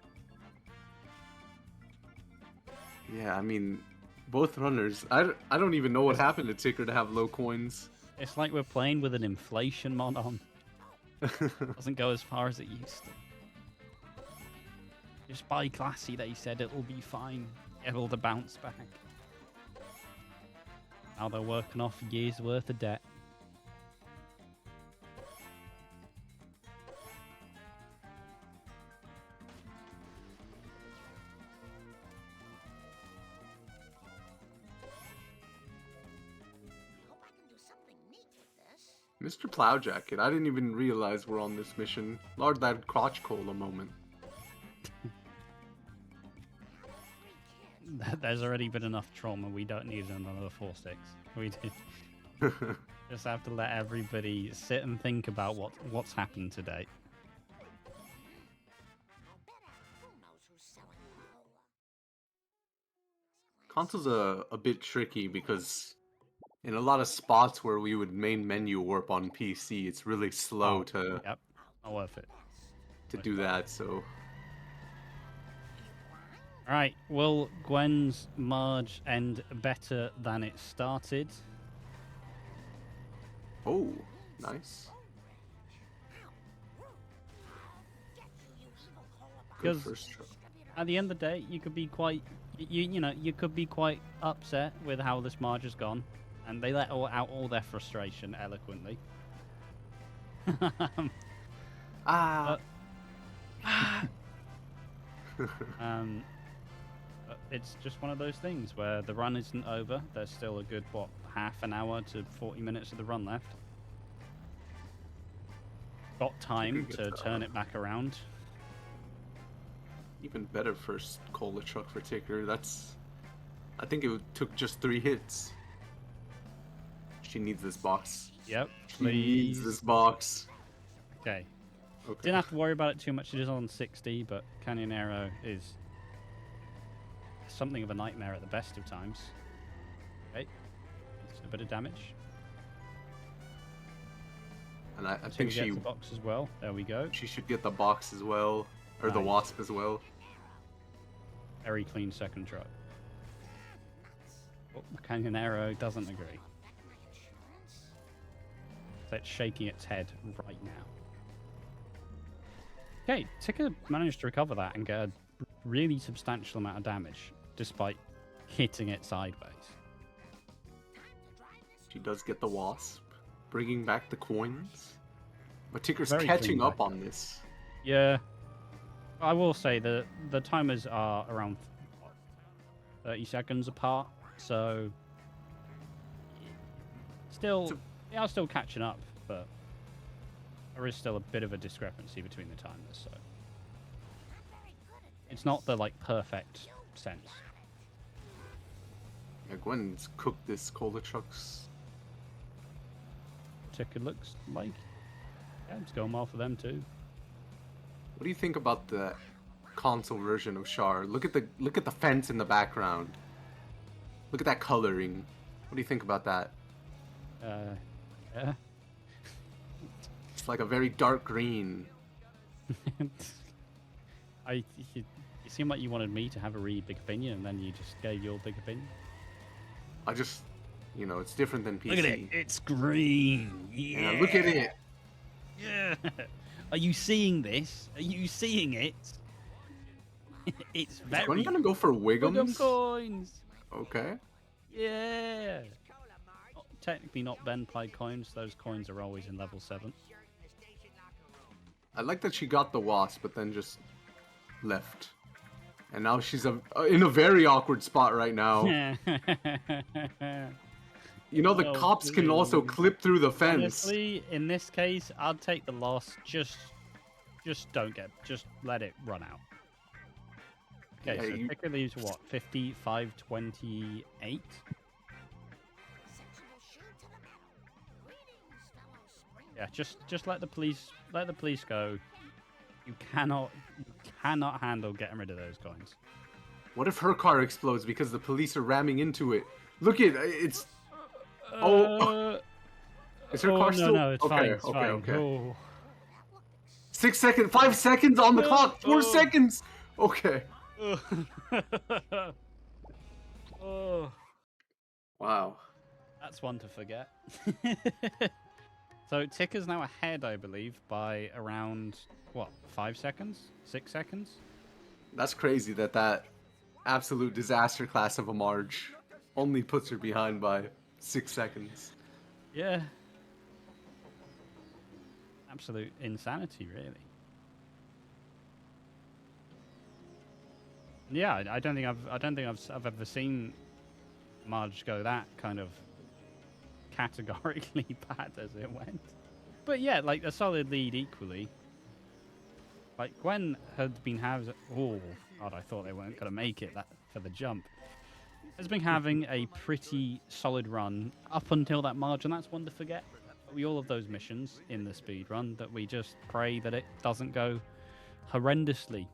Yeah, I mean, both runners. I don't even know what happened to Ticker to have low coins. It's like we're playing with an inflation mod on. Doesn't go as far as it used to. Just buy classy, they said it'll be fine. Get all the bounce back. Now they're working off a year's worth of debt. I hope I can do something neat with this. Mr. Plowjacket, I didn't even realize we're on this mission. Lord, that crotch cola moment. There's already been enough trauma. We don't need another 4 sticks. We did. Just have to let everybody sit and think about what's happened today. I'll bet who knows who's selling cola. Console's a bit tricky because in a lot of spots where we would main menu warp on PC, it's really slow to Yep, not worth it. do that. So All right, will Gwen's Marge end better than it started? oh, nice. Good Because first try. at the end of the day, you could be quite, you could be quite upset with how this Marge has gone, and they let out all their frustration eloquently. Ah. But it's just one of those things where the run isn't over. There's still a good, half an hour to 40 minutes of the run left. Got time get to that. turn it back around. Even better first cola truck for Ticker. I think it took just 3 hits. She needs this box. Yep, She needs please. this box. Okay. Okay. Didn't have to worry about it too much. It is on 60, but Canyon Arrow is something of a nightmare at the best of times. Okay. It's a bit of damage. And I Two think gets the box as well. There we go. she should get the box as well, or the Nice. wasp as well. Very clean second try. Oh, the Canyon Arrow doesn't agree. So it's shaking its head right now. Okay, Ticker managed to recover that and get a really substantial amount of damage, despite hitting it sideways. She does get the wasp, bringing back the coins. But Ticker's Very catching clean up back on this. Yeah, I will say that the timers are around 30 seconds apart, so still, they are still catching up, but there is still a bit of a discrepancy between the timers, so it's not the perfect sense. Yeah, Gwen's cooked this cola trucks. Ticker looks like, yeah, it's going well for them too. What do you think about the console version of Char? Look at the fence in the background. Look at that coloring. What do you think about that? Yeah. It's like a very dark green. You seem like you wanted me to have a really big opinion, and then you just gave your big opinion. I just You know, it's different than PC. Look at it. It's green. Yeah, look at it. Yeah. Are you seeing this? Are you seeing it? It's Is very Gwen gonna go for Wiggum Wiggums? coins. Okay. Yeah. Oh, technically not Ben Pie coins. Those coins are always in level 7. I like that she got the wasp, but then just left. And now she's in a very awkward spot right now. You know, the Oh, cops can also please. clip through the fence. Honestly, in this case, I'd take the loss. Just let it run out. Okay, Yeah, so you- Ticker leaves what? 55-28? Yeah, just let the police go. You cannot handle getting rid of those coins. What if her car explodes because the police are ramming into it? Look at it's. Oh, is her car still? No, it's okay, fine. It's okay, fine. okay. Oh. 6 seconds, 5 seconds on the clock. 4 seconds. Okay. Oh. Wow. That's one to forget. So Ticker's now ahead, I believe, by around, what, 5 seconds? 6 seconds? That's crazy that absolute disaster class of a Marge only puts her behind by 6 seconds. Yeah. Absolute insanity, really. Yeah, I don't think I've ever seen Marge go that kind of categorically bad as it went. But yeah, like a solid lead equally. Like Gwen had been having, oh god, I thought they weren't gonna make it for the jump. Has been having a pretty solid run up until that Marge, and that's one to forget. We all have those missions in the speed run that we just pray that it doesn't go horrendously.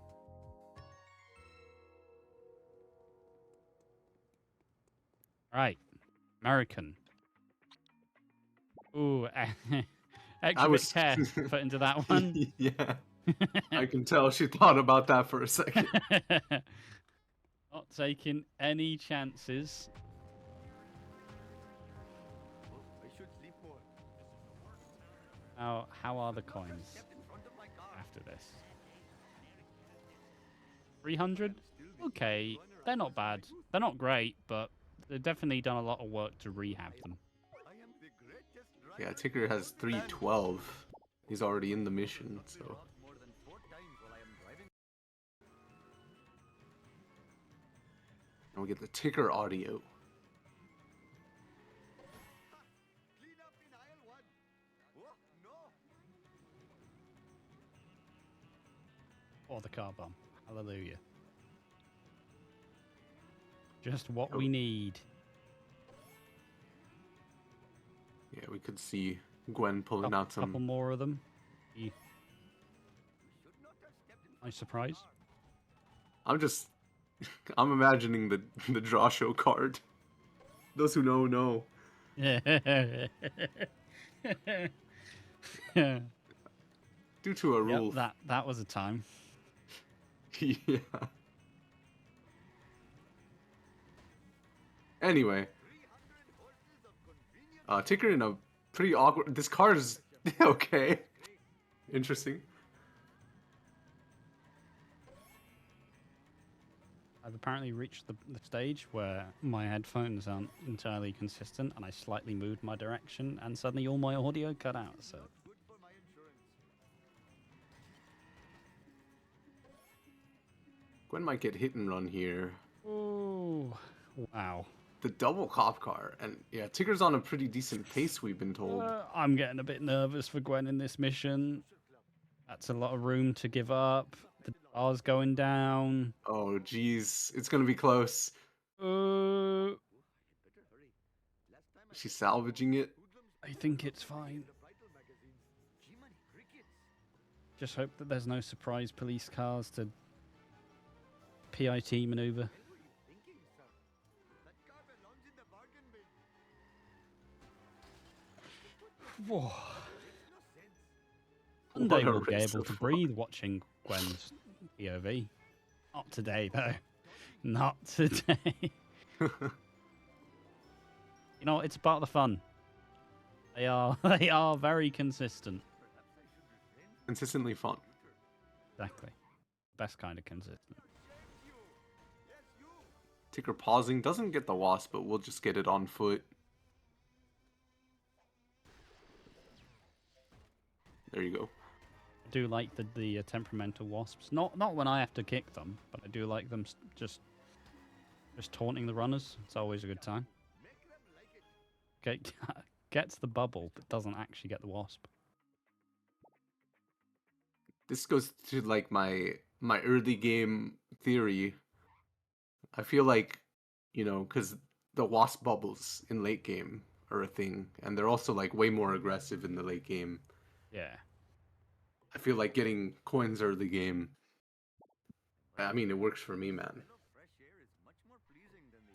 Right, American. Ooh, extra bit care put into that one. Yeah. I can tell she thought about that for a second. Not taking any chances. How are the coins after this? 300? Okay, they're not bad. They're not great, but they've definitely done a lot of work to rehab them. Yeah, Ticker has 312. He's already in the mission, so. And we get the Ticker audio. Or the car bomb. Hallelujah. Just what we need. Yeah, we could see Gwen pulling out some. Couple more of them. Nice surprise. I'm imagining the draw show card. Those who know. Yeah. Due to a rule. That was a time. Yeah. Anyway. Ticker in a pretty awkward. This car is okay. Interesting. I've apparently reached the stage where my headphones aren't entirely consistent, and I slightly moved my direction, and suddenly all my audio cut out. So. Gwen might get hit and run here. Oh, wow. The double cop car, and yeah, Ticker's on a pretty decent pace, we've been told. I'm getting a bit nervous for Gwen in this mission. That's a lot of room to give up. The bar's going down. Oh, geez, it's gonna be close. She's salvaging it. I think it's fine. Just hope that there's no surprise police cars to PIT maneuver. Whoa. One day we'll be able to breathe watching Gwen's POV. Not today, though. Not today. You know, it's part of the fun. They are they are very consistent. Consistently fun. Exactly. Best kind of consistent. Ticker pausing doesn't get the wasp, but we'll just get it on foot. There you go. I do like the temperamental wasps. Not when I have to kick them, but I do like them just taunting the runners. It's always a good time. Okay, gets the bubble, but doesn't actually get the wasp. This goes to like my early game theory. I feel like, you know, because the wasp bubbles in late game are a thing, and they're also like way more aggressive in the late game. Yeah. I feel like getting coins early game. I mean, it works for me, man.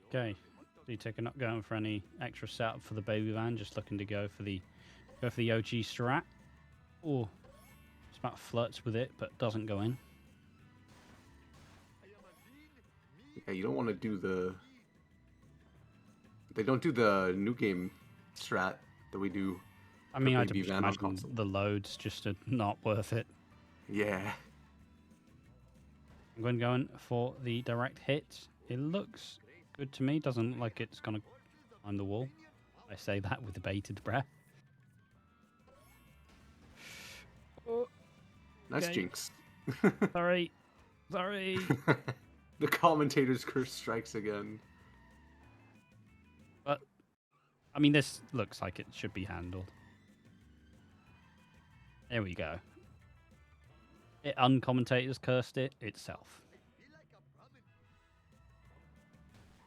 Okay. So you taking not going for any extra setup for the baby van, just looking to go for the OG strat. Oh, just about flirts with it, but doesn't go in. Yeah, you don't want to do the. They don't do the new game strat that we do. I mean, I baby just van on imagine console. the loads just are not worth it. Yeah. I'm going for the direct hit. It looks good to me. Doesn't look like it's gonna climb the wall. I say that with bated breath. Nice Okay. jinx. Sorry. The commentator's curse strikes again. But I mean, this looks like it should be handled. There we go. It uncommentator's cursed it itself.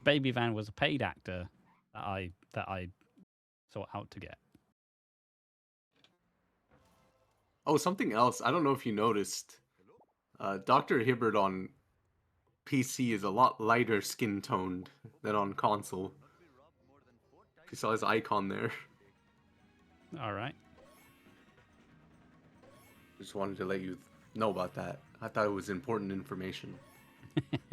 Baby Van was a paid actor that I sought out to get. Oh, something else. I don't know if you noticed. Dr. Hibbert on PC is a lot lighter skin toned than on console. You saw his icon there. All right. Just wanted to let you know about that. I thought it was important information. I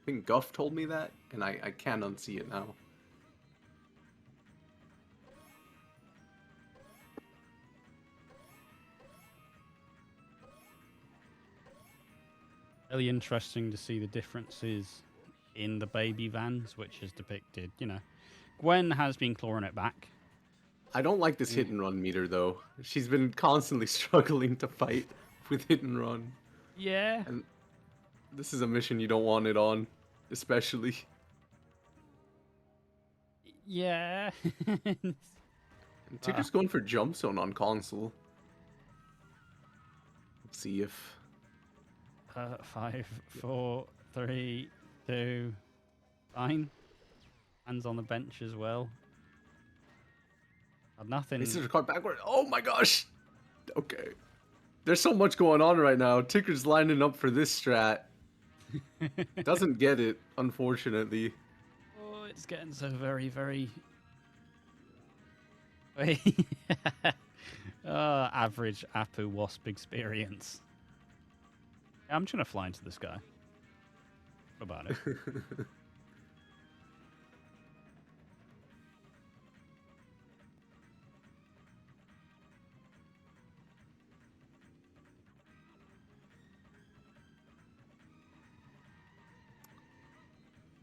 think Guff told me that, and I can't unsee it now. Really interesting to see the differences in the baby vans, which is depicted. You know, Gwen has been clawing it back. I don't like this hit and run meter though. She's been constantly struggling to fight with hit and run. Yeah. And this is a mission you don't want it on, especially. Yeah. And Ticker's going for jump zone on console. Let's see if 5, 4, 3, 2, fine. Hands on the bench as well. Nothing. this is a card backward. Oh my gosh. Okay. There's so much going on right now. Ticker's lining up for this strat. Doesn't get it, unfortunately. Oh, it's getting so very, very. Average Apu Wasp experience. I'm trying to fly into the sky. What about it?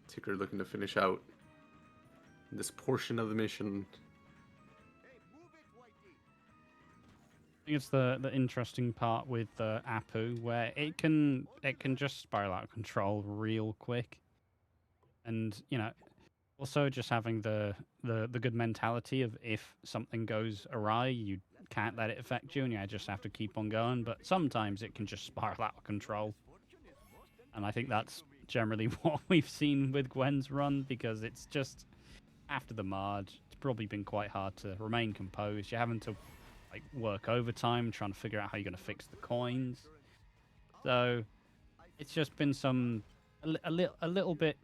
Ticker looking to finish out this portion of the mission. I think it's the interesting part with Apu where it can just spiral out of control real quick, and you know, also just having the good mentality of if something goes awry, you can't let it affect you, and you just have to keep on going. But sometimes it can just spiral out of control, and I think that's generally what we've seen with Gwen's run, because it's just after the Marge, it's probably been quite hard to remain composed. You're having to like work overtime trying to figure out how you're going to fix the coins. So it's just been a little bit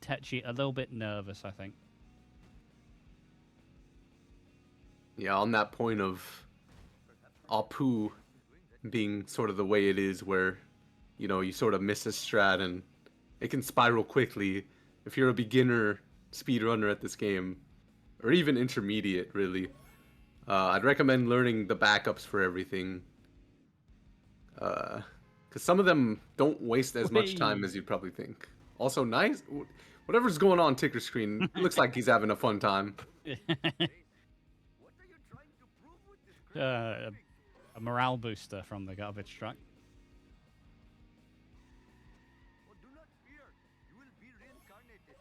tetchy, a little bit nervous, I think. Yeah, on that point of Apu being sort of the way it is, where, you know, you sort of miss a strat and it can spiral quickly if you're a beginner speedrunner at this game, or even intermediate, really. I'd recommend learning the backups for everything. Because some of them don't waste as much time Whee! as you'd probably think. Also, nice. Whatever's going on ticker screen, looks like he's having a fun time. What are you trying to prove with this crazy A morale booster from the garbage truck. Oh, do not fear. You will be reincarnated.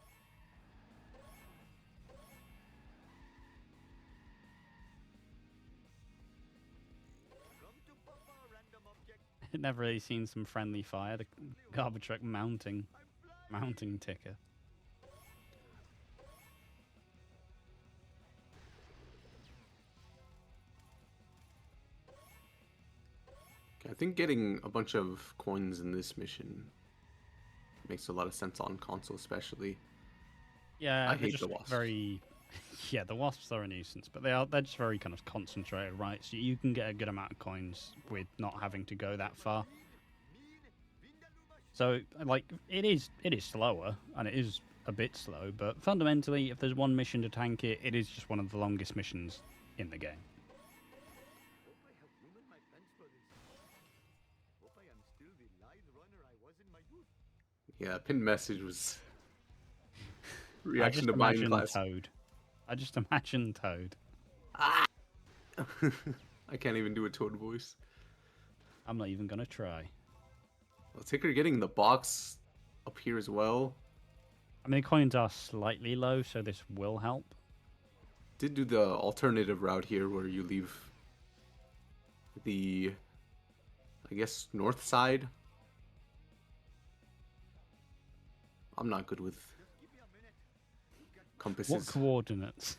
Come to Papa, random object. Never really seen some friendly fire. The garbage truck mounting ticker. I think getting a bunch of coins in this mission makes a lot of sense on console, especially. Yeah, I they're hate just the wasps. very. Yeah, the wasps are a nuisance, but they're just very kind of concentrated, right? So you can get a good amount of coins with not having to go that far. So like it is slower and it is a bit slow, but fundamentally, if there's one mission to tank it, it is just one of the longest missions in the game. Hope I have ruined my pants for this. Hope I am still the lithe runner I was in my youth. Yeah, pinned message was I reaction just to buying imagine class. Toad. I just imagine Toad. I can't even do a Toad voice. I'm not even gonna try. Well, Ticker getting the box up here as well. I mean, the coins are slightly low, so this will help. Did do the alternative route here where you leave the, I guess, north side. I'm not good with compasses. What coordinates?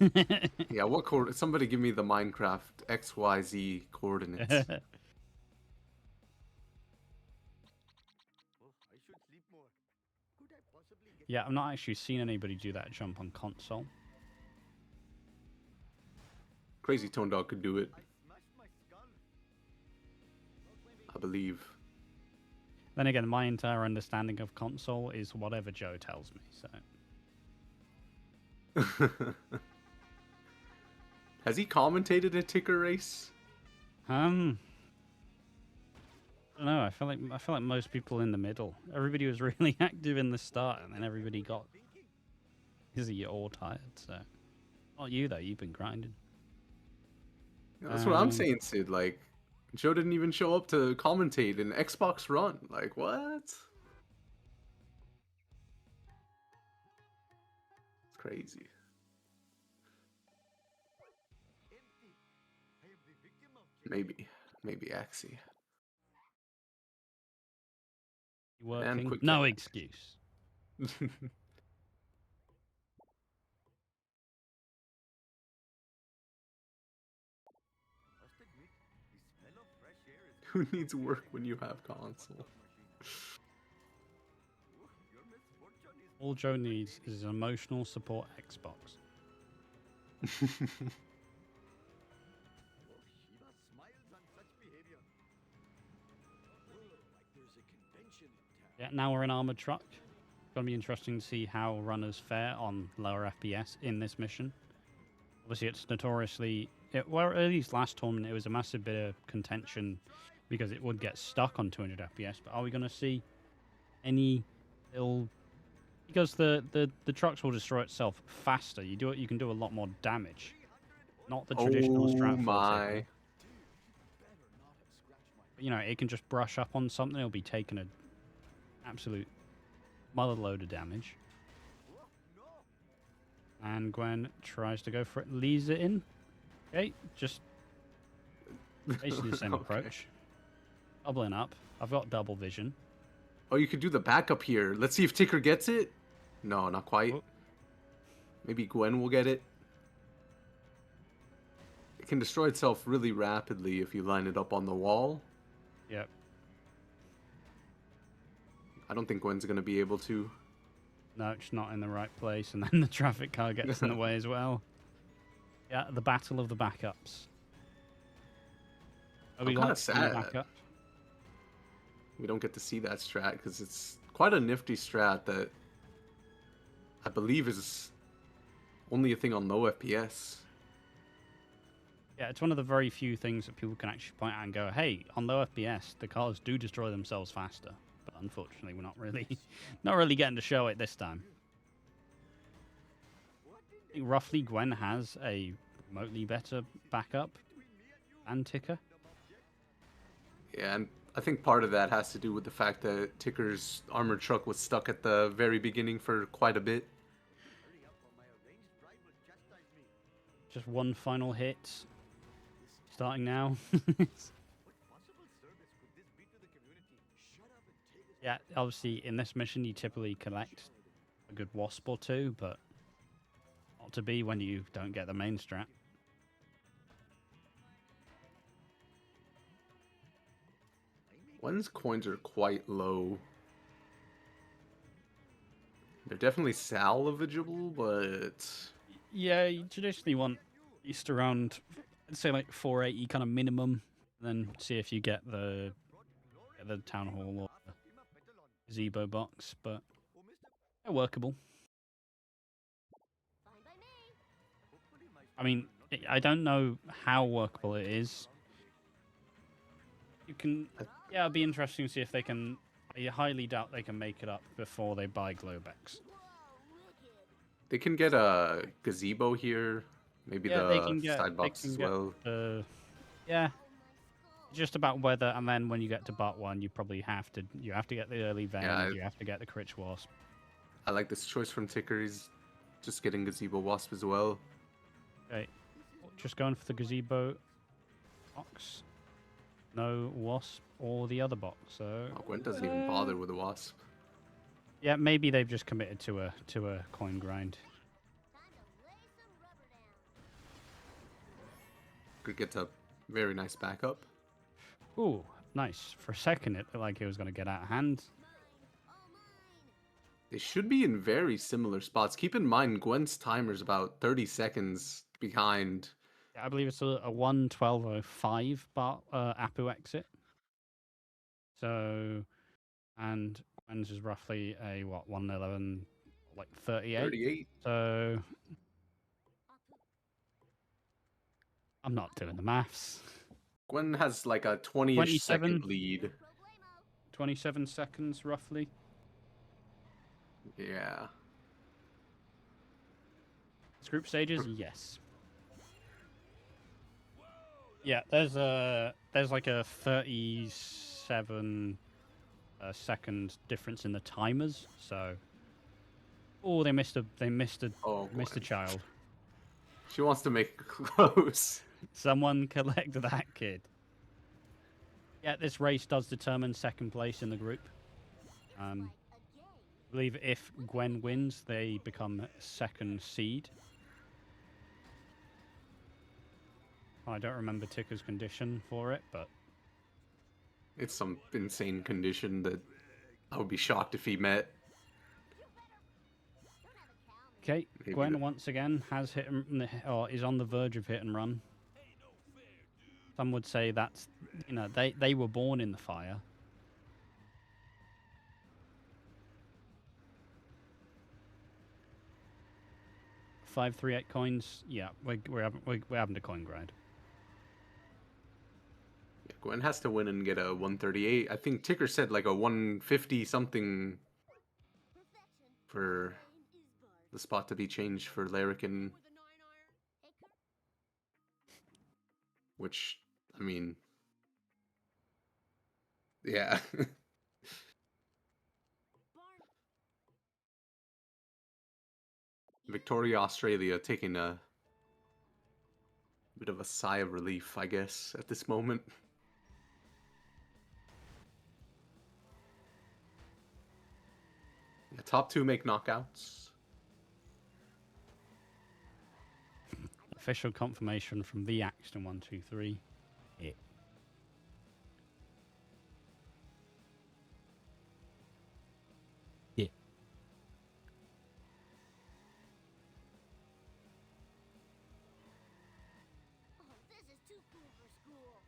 Yeah, what coordinates? Somebody give me the Minecraft XYZ coordinates. Oh, I should sleep more. Could I possibly get Yeah, I've not actually seen anybody do that jump on console. Crazy Tone Dog could do it, I smashed my skull. I believe. Then again, my entire understanding of console is whatever Joe tells me. So Has he commentated a ticker race? I don't know. I feel like most people in the middle. Everybody was really active in the start, and then everybody got busy or tired. So not you though. You've been grinding. Yeah, that's what I'm saying, Sid. Like, Joe didn't even show up to commentate an Xbox run. Like, what? It's crazy. Empty. I am the victim of Maybe Axie. Working. quick No comeback. excuse. Must admit, the smell of fresh air is Who needs work when you have console? Oh, your misfortune is All Joe needs is an emotional support Xbox. oh, Shiva smiles on such behavior. Like there's a convention in town. Yeah, now we're in armored truck. Gonna be interesting to see how runners fare on lower FPS in this mission. Obviously, it's notoriously, well, at least last tournament, it was a massive bit of contention because it would get stuck on 200 FPS. But are we going to see any little? Because the trucks will destroy itself faster. You can do a lot more damage. Not the traditional Oh strat. my. But, you know, it can just brush up on something. It'll be taking an absolute mother load of damage. And Gwen tries to go for it, leaves it in. Okay, just basically the same Okay. approach. Doubling up. I've got double vision. Oh, you could do the backup here. Let's see if Ticker gets it. No, not quite. Oh. Maybe Gwen will get it. It can destroy itself really rapidly if you line it up on the wall. Yep. I don't think Gwen's going to be able to. No, it's not in the right place, and then the traffic car gets in the way as well. Yeah, the battle of the backups. I'm kinda sad. Backup? We don't get to see that strat because it's quite a nifty strat that I believe is only a thing on low FPS. Yeah, it's one of the very few things that people can actually point out and go, "Hey, on low FPS, the cars do destroy themselves faster." But unfortunately, we're not really, not really getting to show it this time. I think roughly, Gwen has a remotely better backup than Ticker. Yeah, and I think part of that has to do with the fact that Ticker's armored truck was stuck at the very beginning for quite a bit. Just one final hit, starting now. Yeah, obviously, in this mission, you typically collect a good wasp or two, but not to be when you don't get the main strat. Gwen's coins are quite low. They're definitely salvageable, but Yeah, you traditionally want at least around, I'd say like 480 kind of minimum, then see if you get the town hall or the gazebo box, but they're workable. Fine by me. I mean, I don't know how workable it is. You can, yeah, it'll be interesting to see if they can. I highly doubt they can make it up before they buy Globex. Whoa, wicked. they can get a gazebo here. Maybe Yeah, they the can get, side box as well. yeah, Oh, my skull. just about whether, and then when you get to Part 1, you probably have to get the early vein, Yeah, you have to get the Critch Wasp. I like this choice from Ticker. He's just getting gazebo wasp as well. Okay, just going for the gazebo box. No wasp or the other box. So Oh, Gwen doesn't even bother with a wasp. yeah, maybe they've just committed to a coin grind. Time to lay some rubber down. Could get a very nice backup. Ooh, nice. For a second, it looked like it was going to get out of hand. Mine. All mine. They should be in very similar spots. Keep in mind, Gwen's timer's about 30 seconds behind. Yeah, I believe it's a 1:12:05 Apu exit. So, and Gwen's is roughly a what 1:11, like 38. 38. So I'm not doing the maths. Gwen has like a 20-ish 27. second lead. Problemo. 27 seconds roughly. Yeah. It's group stages, yes. Yeah, there's like a 37 second difference in the timers. So, oh, they missed a Oh, missed a Gwen. child. She wants to make it close. Someone collect that kid. Yeah, this race does determine second place in the group. I Again. believe if Gwen wins, they become second seed. I don't remember Ticker's condition for it, but It's some insane condition that I would be shocked if he met. Don't have a cow. okay. Maybe Gwen the- once again has or is on the verge of hit and run. Some would say that's they were born in the fire. Five, 3, 8 coins. Yeah, we're having to coin grind. Yeah, Gwen has to win and get a 138. I think Ticker said like a 150 something Perfection. for Name is Bart. the spot to be changed for Larrikin, With a 9-iron. Hey, Kurt. which, I mean, yeah. Barn. Victoria, Australia, taking a bit of a sigh of relief, I guess, at this moment. Yeah, top 2 make knockouts. Official confirmation from the Axton 123. Hit. Yeah. Oh, this is too cool for school.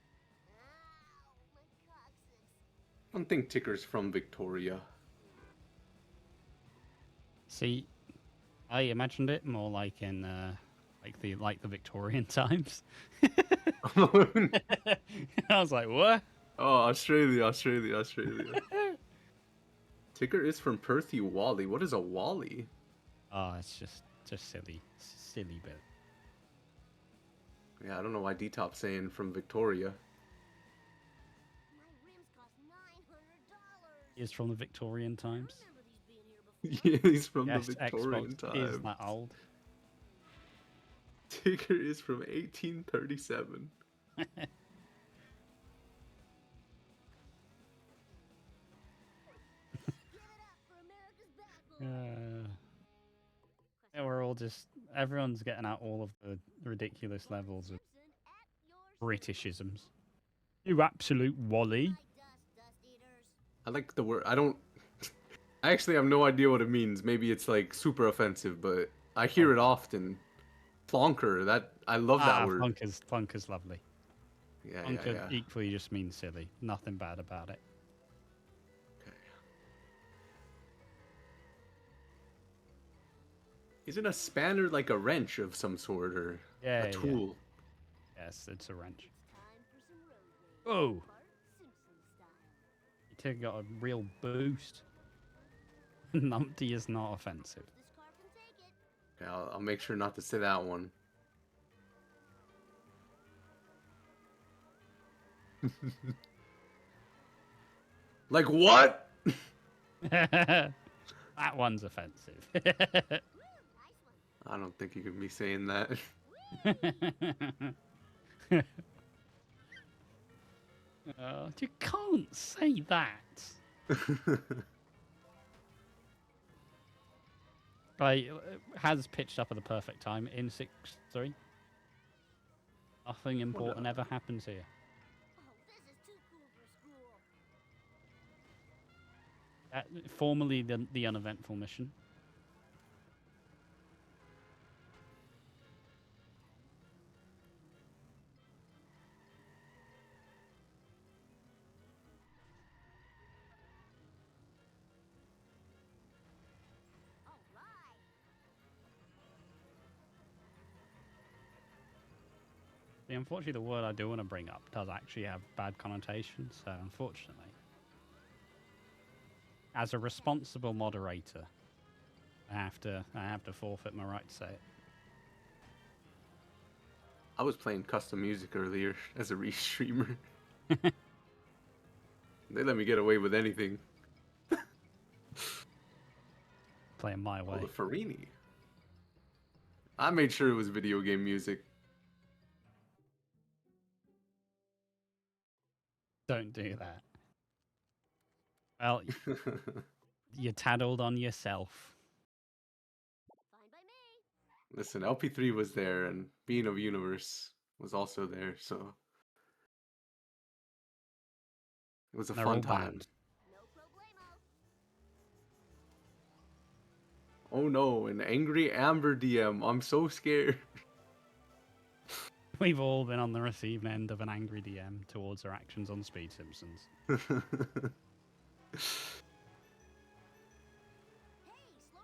Ow, my coccyx. I don't think Ticker's from Victoria. See, I imagined it more like in like the Victorian times. I was like, what? Oh, Australia, Australia, Australia. Ticker is from Perthy Wally. What is a Wally? Oh, it's just silly bit. Yeah, I don't know why D-Top's saying from Victoria. My rims cost $900. Is from the Victorian I times. remember these being here before. Yeah, he's from Yes, the Victorian Xbox is times. that old. Ticker is from 1837. Give it up for America's bad boy. Yeah, we're all just everyone's getting out all of the ridiculous levels of Simpson at your Britishisms. You absolute Wally. My dust eaters. I like the word. I don't. I actually have no idea what it means. Maybe it's like super offensive, but I hear it often. Plonker. That I love that word. Plunker's lovely. Yeah, Plunker yeah, yeah. equally just means silly. Nothing bad about it. Okay. Isn't a spanner like a wrench of some sort or Yeah, a yeah. tool? Yes, it's a wrench. Time for some road rage. Oh, Bart Simpson style. you two got a real boost. Numpty is not offensive. This car can take it. Okay, I'll make sure not to say that one. Like what? That one's offensive. Woo, nice one. I don't think you can be saying that. You can't say that. Has pitched up at the perfect time in 6-3. Nothing important ever happens here. Oh, this is too cool for school. Formerly the uneventful mission. All right. See, unfortunately, the word I do want to bring up does actually have bad connotations. So, unfortunately, as a responsible moderator, I have to forfeit my right to say it. I was playing custom music earlier as a restreamer. They let me get away with anything. Playing my Oh, way. the Farini. I made sure it was video game music. Don't do that. Well, you taddled on yourself. Fine by me. Listen, LP3 was there, and Being of Universe was also there, so it was a They're fun all time. banned. No problemo. Oh no, an angry Amber DM. I'm so scared. We've all been on the receiving end of an angry DM towards our actions on Speed Simpsons. Hey, slow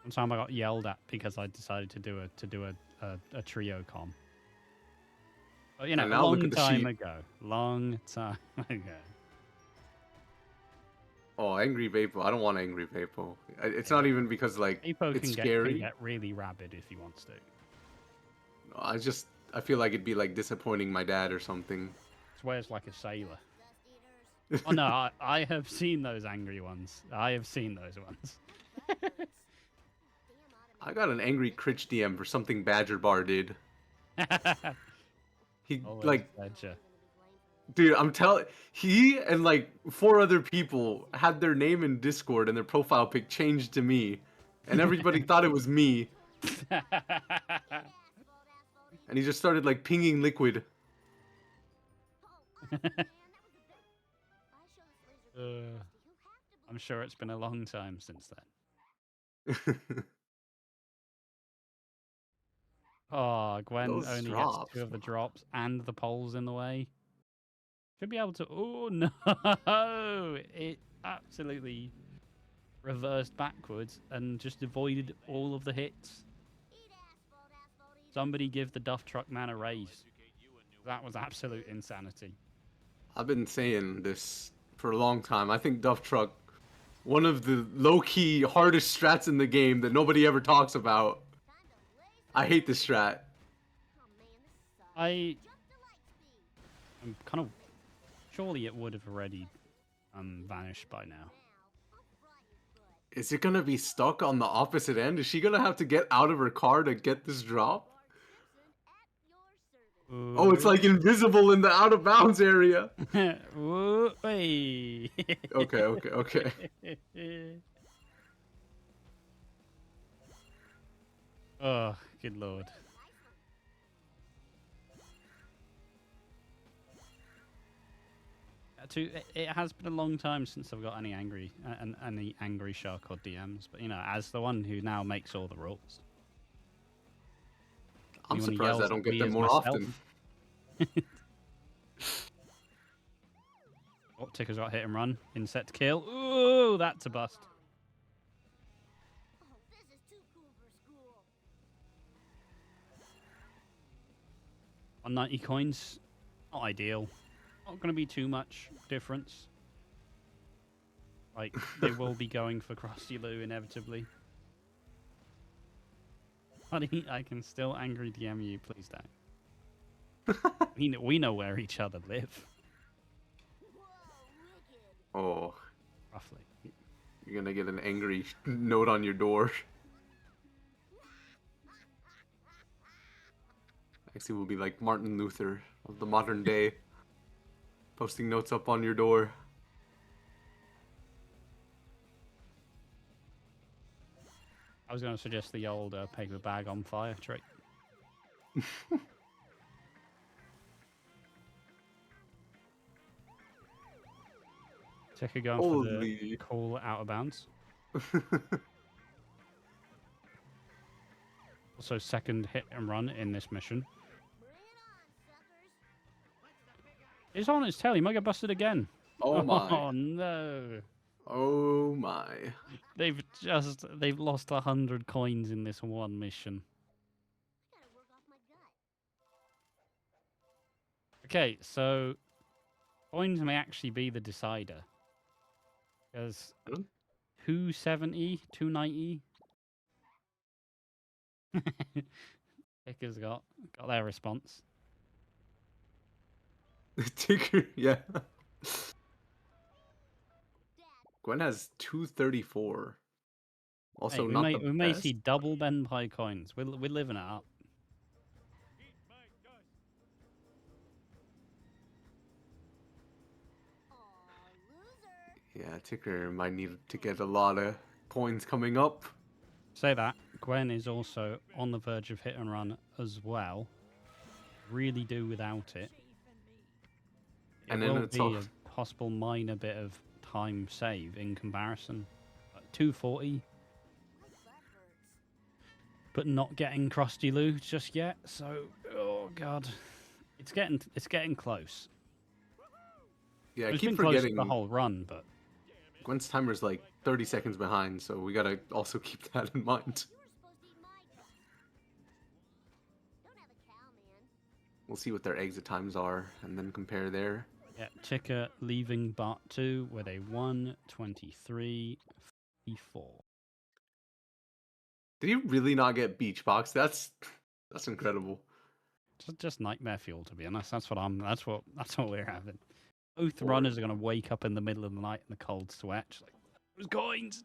One time I got yelled at because I decided to do a trio com. But, you know, And a now look long at the time sheep. ago. Long time ago. Oh, Angry Vapo. I don't want Angry Vapo. It's not even because, like, Apo it's can scary. get really rabid if he wants to. I feel like it'd be like disappointing my dad or something. Swears like a sailor. dust eaters. Oh no, I have seen those angry ones. I have seen those ones. Damn I got an angry Critch DM for something Badger Bar did. He Always like, Ledger. dude, I'm telling, he and like 4 other people had their name in Discord and their profile pic changed to me, and everybody thought it was me. And he just started like pinging Liquid. Oh, man, that was a bit. If I show this laser Uh, to Dusty, he'll have to I'm sure it's been a long time since then. Oh, Gwen Those only drops. gets 2 of the drops and the poles in the way. Should be able to. Oh no! It absolutely reversed backwards and just avoided all of the hits. Eat asphalt, asphalt, eat Somebody give the Duff Truck man a raise. That was absolute insanity. I've been saying this for a long time. I think Duff Truck, one of the low-key hardest strats in the game that nobody ever talks about. time to lace. I hate this strat. Oh man, this sucks. I Jump to light speed. am kind of surely it would have already vanished by now. Now, I'll fry your butt. Is it gonna be stuck on the opposite end? Is she gonna have to get out of her car to get this drop? Bart Simpson at your service. Oh, it's like invisible in the out of bounds area. Whoa, hey. Okay. Oh, good lord. It has been a long time since I've got any angry shark or DMs, but you know, as the one who now makes all the rules, I'm You wanna surprised yell I don't at get me them as more myself? often. oh, Ticker's got hit and run, inset to kill. Ooh, that's a bust. Oh, this is too cool for school. 190 coins, not ideal. Not going to be too much difference. Like, they will be going for Krusty Lou inevitably. Honey, I can still angry DM you, please don't. We know where each other live, Whoa, wicked. Oh, roughly. you're gonna get an angry note on your door. Actually, we'll be like Martin Luther of the modern day, posting notes up on your door. I was going to suggest the old paper bag on fire trick. Ticker going for the Holy. cool out of bounds. Also, second hit and run in this mission. Bring it on, suckers. It's on its tail. He might get busted again. Oh Oh my. no! Oh my. They've lost 100 coins in this one mission. I gotta work off my gut. Okay, so coins may actually be the decider. Because Hmm? 270, 290. Ticker's got their response. Ticker, yeah. Dad, Gwen has 234. Also, Hey, not we the may best. see double Ben Pie coins. We're living it up. Eat my dust. aw, loser. Yeah, Ticker might need to get a lot of coins coming up. Say that. Gwen is also on the verge of hit and run as well. Really do without it. And It then will it's be all- a possible minor bit of time save in comparison. 240, My butt hurts. but not getting Krusty Lou just yet. So, oh god, it's getting close. Yeah, I It's keep been close forgetting the whole run, but Gwen's timer's like 30 seconds behind, so we gotta also keep that in mind. You were supposed to eat my dust. Don't have a cow, man. We'll see what their exit times are and then compare there. yeah, Ticker leaving Bart 2 with a 1:23:54. Did you really not get Beach Box? That's incredible. Just nightmare fuel, to be honest. That's what we're having. Both Or- runners are gonna wake up in the middle of the night in the cold sweat, just like there's coins,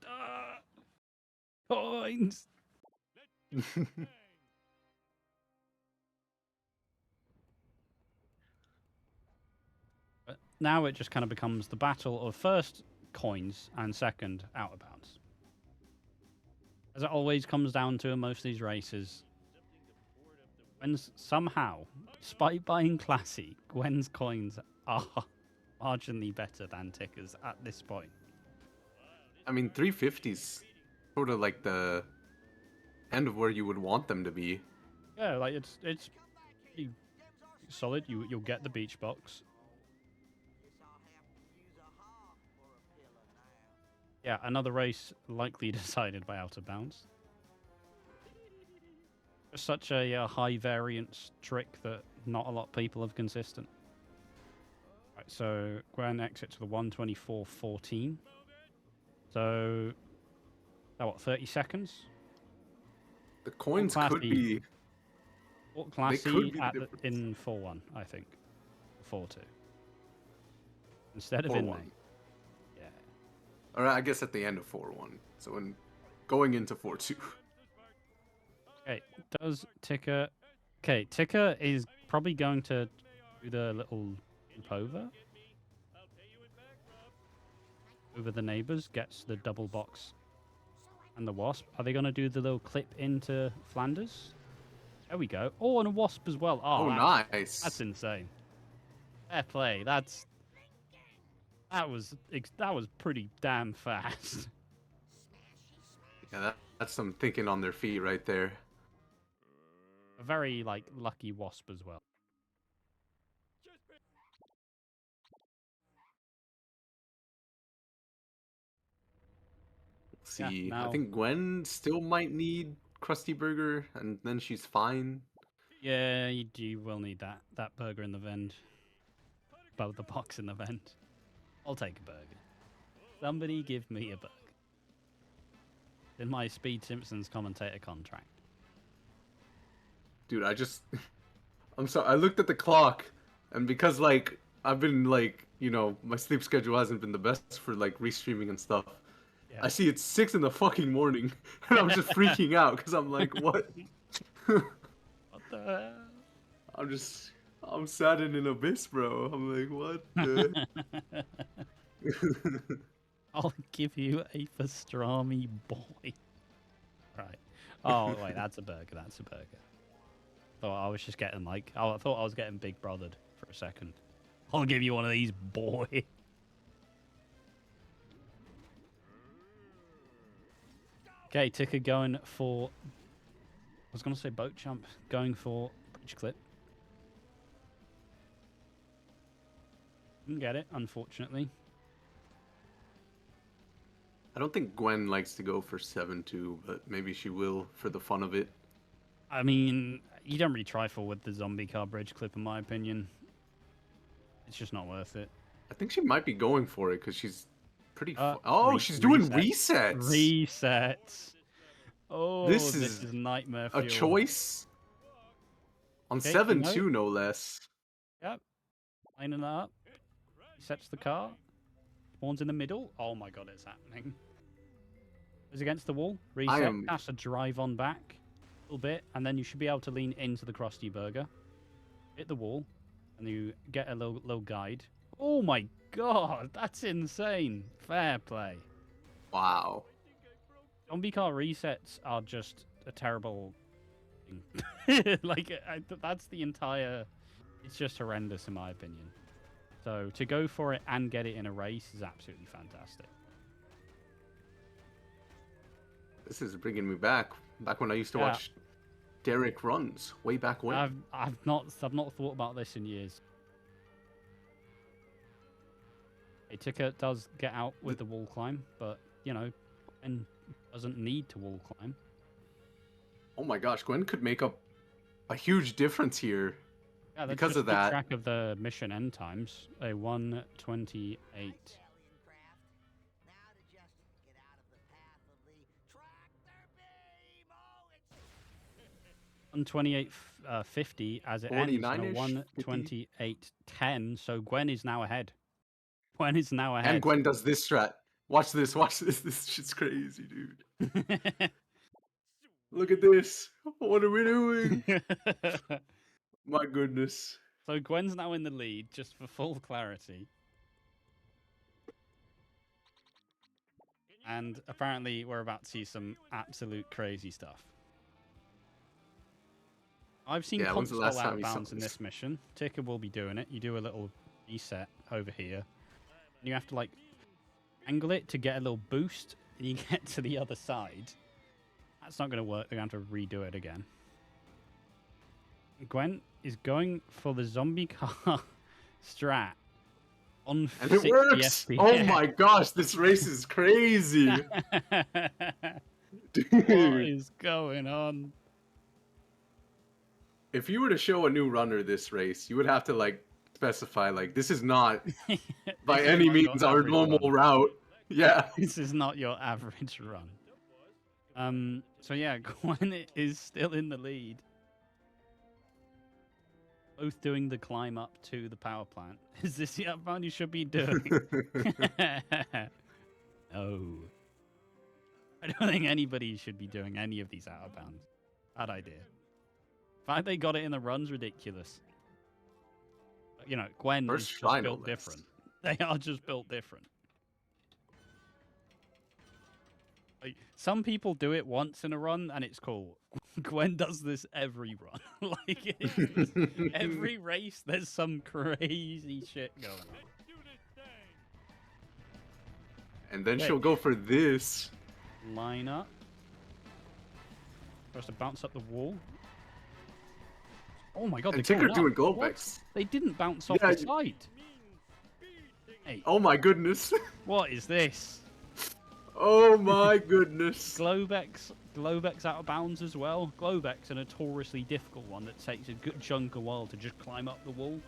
coins. Bang. But now it just kind of becomes the battle of first coins and second out of bounds. As it always comes down to in most of these races, Gwen's somehow, despite buying classy, Gwen's coins are marginally better than Ticker's at this point. I mean, 350's sort of like the end of where you would want them to be. Yeah, like it's pretty solid. You'll get the beach box. Guess I'll have to use a hawk for a pillow now. Yeah, another race likely decided by out of bounds. Just such a high variance trick that not a lot of people have consistent. Right, so Gwen exit to the 124.14. So, what, 30 seconds? The coins could Classy. be. What They could classy be the difference. in 4-1, I think. 4-2. Instead of 4-1. in May. Yeah. Or I guess at the end of 4-1. So in going into 4-2. Okay, does Ticker... Okay, Ticker is probably going to do the little jump over the neighbors, gets the double box and the wasp. Are they going to do the little clip into Flanders? There we go. Oh, and a wasp as well. Oh, Nice. That's insane. Fair play. That was pretty damn fast. Yeah, that's some thinking on their feet right there. A very lucky wasp as well. See, Yeah, now, I think Gwen still might need Krusty Burger, and then she's fine. yeah, you will need that burger in the vent. About the box in the vent. I'll take a burger. Somebody give me a burger. In my Speed Simpsons commentator contract. Dude, I'm sorry. I looked at the clock, and because I've been my sleep schedule hasn't been the best for restreaming and stuff. Yeah. I see it's 6 in the fucking morning, and I'm just freaking out because I'm like, what? What the hell? I'm sad in an abyss, bro. I'm like, what the? I'll give you a pastrami boy. Right. Oh, wait, that's a burger. That's a burger. Thought I was just getting I thought I was getting big brothered for a second. I'll give you one of these, boy. Okay, Ticker going for... I was going to say boat jump. Going for bridge clip. Didn't get it, unfortunately. I don't think Gwen likes to go for 7-2, but maybe she will for the fun of it. I mean, you don't really trifle with the zombie car bridge clip, in my opinion. It's just not worth it. I think she might be going for it because she's pretty. She's resets. doing resets. Resets. Oh, This this is is nightmare a fuel. choice on Okay, 7-2, no less. Yep. Lining that up. Resets the car. Spawns in the middle. Oh my god, it's happening. Goes against the wall. Reset. That's a drive on back. A little bit. And then you should be able to lean into the Krusty Burger. Hit the wall. And you get a little guide. Oh my god, that's insane. Fair play. Wow. Zombie car resets are just a terrible thing. That's the entire... It's just horrendous in my opinion. So to go for it and get it in a race is absolutely fantastic. This is bringing me back when I used to watch Derek runs way back when. I've not thought about this in years. A Ticker does get out with the wall climb, but and doesn't need to wall climb. Oh my gosh, Gwen could make up a huge difference here. Yeah, that's because just of that. Keep track of the mission end times. A 1:28. 1:28:50 as it ends. 1:28:10. So Gwen is now ahead. Gwen is now ahead. And Gwen does this strat. Watch this. This shit's crazy, dude. Look at this. What are we doing? My goodness. So Gwen's now in the lead, just for full clarity. And apparently we're about to see some absolute crazy stuff. I've seen console out of bounds in this mission. Ticker will be doing it. You do a little reset over here. And you have to angle it to get a little boost, and you get to the other side. That's not going to work. They're going to have to redo it again. Gwen is going for the zombie car strat On And it 60 works! FPS. Oh my gosh, this race is crazy! What Dude. is going on? If you were to show a new runner this race, you would have to like specify like this is not by This is any not your means our average normal run. route. Yeah. This is not your average run. So yeah, Gwen is still in the lead. Both doing the climb up to the power plant. Is this the outbound you should be doing? No. I don't think anybody should be doing any of these out of bounds. Bad idea. The fact they got it in the run's ridiculous. You know, Gwen is First just try, no built less. different. They are just built different. Like, some people do it once in a run and it's cool. Gwen does this every run. Like every race, there's some crazy shit going on. Do this thing. And then Okay. she'll go for this. Line up. Supposed to bounce up the wall. Oh my god, And they're Ticker going doing up. glow What? backs. They didn't bounce off Yeah, the side. Hey, Oh my goodness. what is this? Oh my goodness. Globex out of bounds as well. Globex, a notoriously difficult one that takes a good chunk of while to just climb up the wall.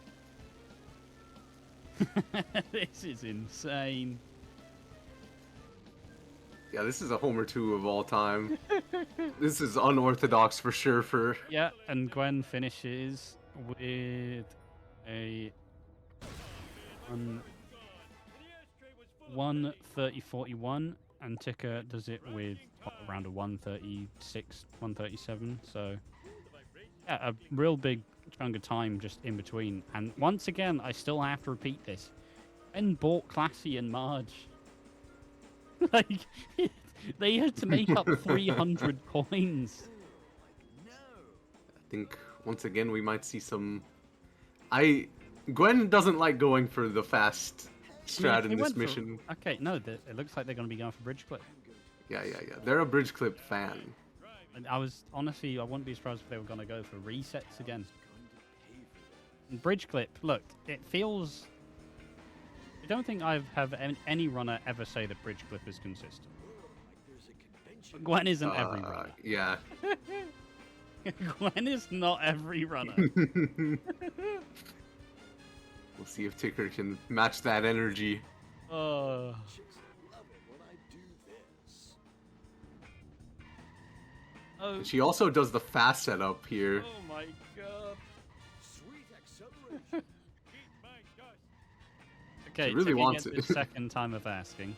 This is insane. Yeah, this is a Homer 2 of all time. This is unorthodox for sure for Yeah, and Gwen finishes with a 1:30:41, and Ticker does it with around a 1:36, 1:37. So yeah, a real big chunk of time just in between. And once again, I still have to repeat this: Ben bought Classy and Marge. Like they had to make up 300 coins. I think once again we might see some. Gwen doesn't like going for the fast strat in this mission. Okay, no, it looks like they're going to be going for bridge clip. Yeah. They're a bridge clip fan. And I wouldn't be surprised if they were going to go for resets again. And bridge clip, look, it feels. I don't think I've have any runner ever say that bridge clip is consistent. But Gwen isn't every runner. Yeah. Gwen is not every runner. We'll see if Ticker can match that energy. Oh. Oh, She also does the fast setup here. oh my god. Sweet acceleration. Keep my dust. Okay, She really Ticker wants gets it. the second time of asking.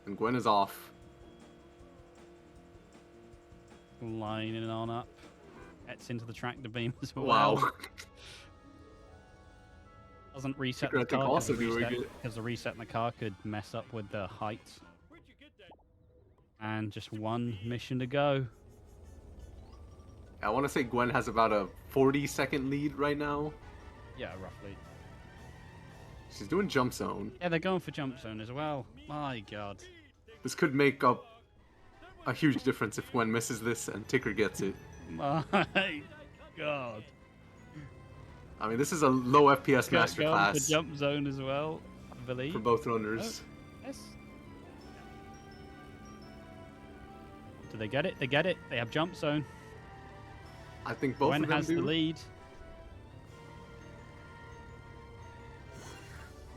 And Gwen is off. Lining on up. Gets into the tractor beam as well. Wow. Doesn't reset Ticker, the I think, car also doing it. because the reset in the car could mess up with the height. Where'd you get that? And just one mission to go. I want to say Gwen has about a 40-second lead right now. Yeah, roughly. She's doing jump zone. Yeah, they're going for jump zone as well. My god. This could make up a huge difference if Gwen misses this and Ticker gets it. My god. I mean, this is a low FPS Going for masterclass jump zone as well, I believe. for both runners. Yes. Do they get it? They get it. They have jump zone. I think both Gwen of them has do. the lead.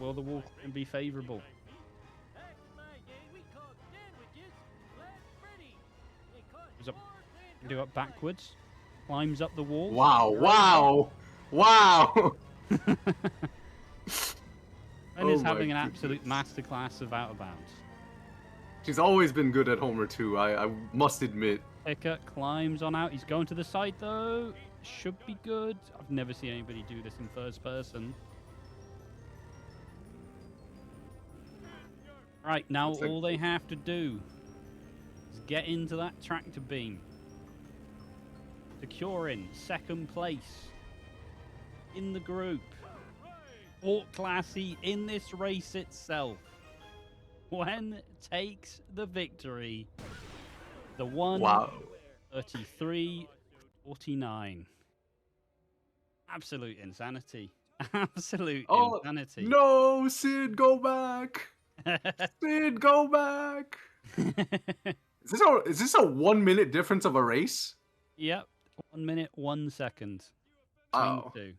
Will the walk be favourable? Back in my day, we called sandwiches Black Freddy. They cost Goes up, 4 cents. do it backwards. Climbs up the wall. Wow! Gwen Oh is my having an absolute goodness. masterclass of out of bounds. She's always been good at Homer too, I must admit. Ticker climbs on out. He's going to the side though. Should be good. I've never seen anybody do this in first person. Right, now Looks like- all they have to do is get into that tractor beam. Securing second place in the group. Fort Classy in this race itself. Gwen takes the victory. The one Wow. 33-49. Absolute insanity. Absolute Oh insanity. no, Sid, go back! Sid, go back! Is this a 1 minute difference of a race? Yep. 1 minute, 1 second between Oh, the two.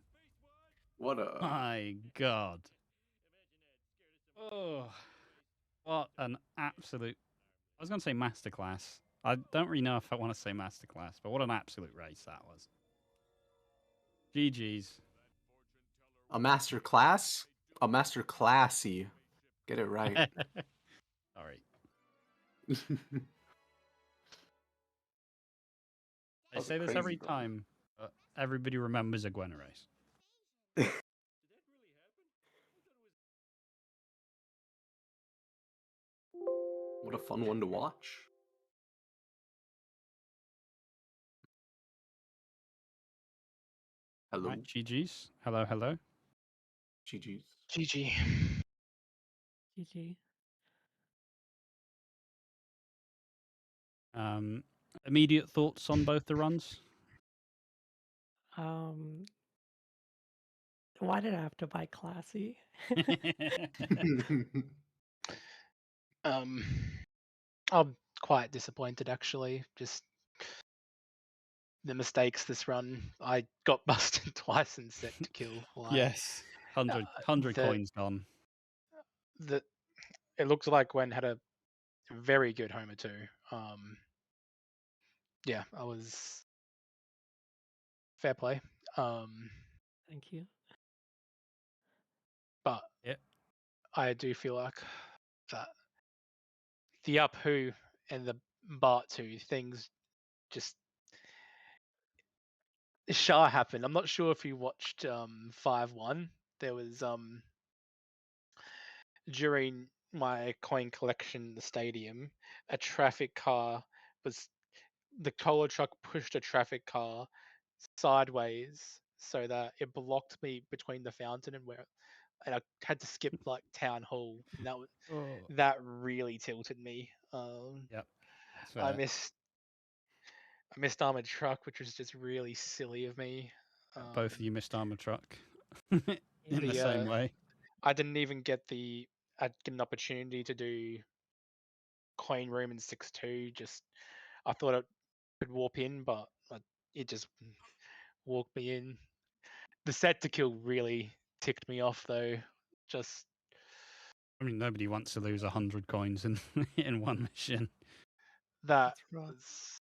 what a My God. Oh, what an absolute. I was going to say masterclass. I don't really know if I want to say masterclass, but what an absolute race that was. GG's. master class, a master classy. Get it right. Sorry. That I was a say this crazy every run. time, but everybody remembers a Gwen race. What a fun one to watch. All Hello, right, GG's. Hello, hello. GG's. GG. GG. Immediate thoughts on both the runs? Why did I have to buy classy? Um, I'm quite disappointed actually. Just the mistakes this run. I got busted twice and set to kill. Like Yes. 100 the coins gone. the it looks like Gwen had a very good homer too. Yeah, I was fair play. Thank you. But Yep. I do feel like that the up who and the Bart 2 things just Shah happened. I'm not sure if you watched 5-1. There was during my coin collection in the stadium, a traffic car was the cola truck pushed a traffic car sideways so that it blocked me between the fountain and where and I had to skip like town hall and Oh. that really tilted me. Yep. That's I fair. missed armored truck, which was just really silly of me. Both of you missed armor truck in the The same way. I didn't even get an opportunity to do coin room in 6-2. Just I thought it could warp in, but it just walked me in. The set to kill really ticked me off though. Just I mean, nobody wants to lose 100 coins in in one mission. that That's rough. was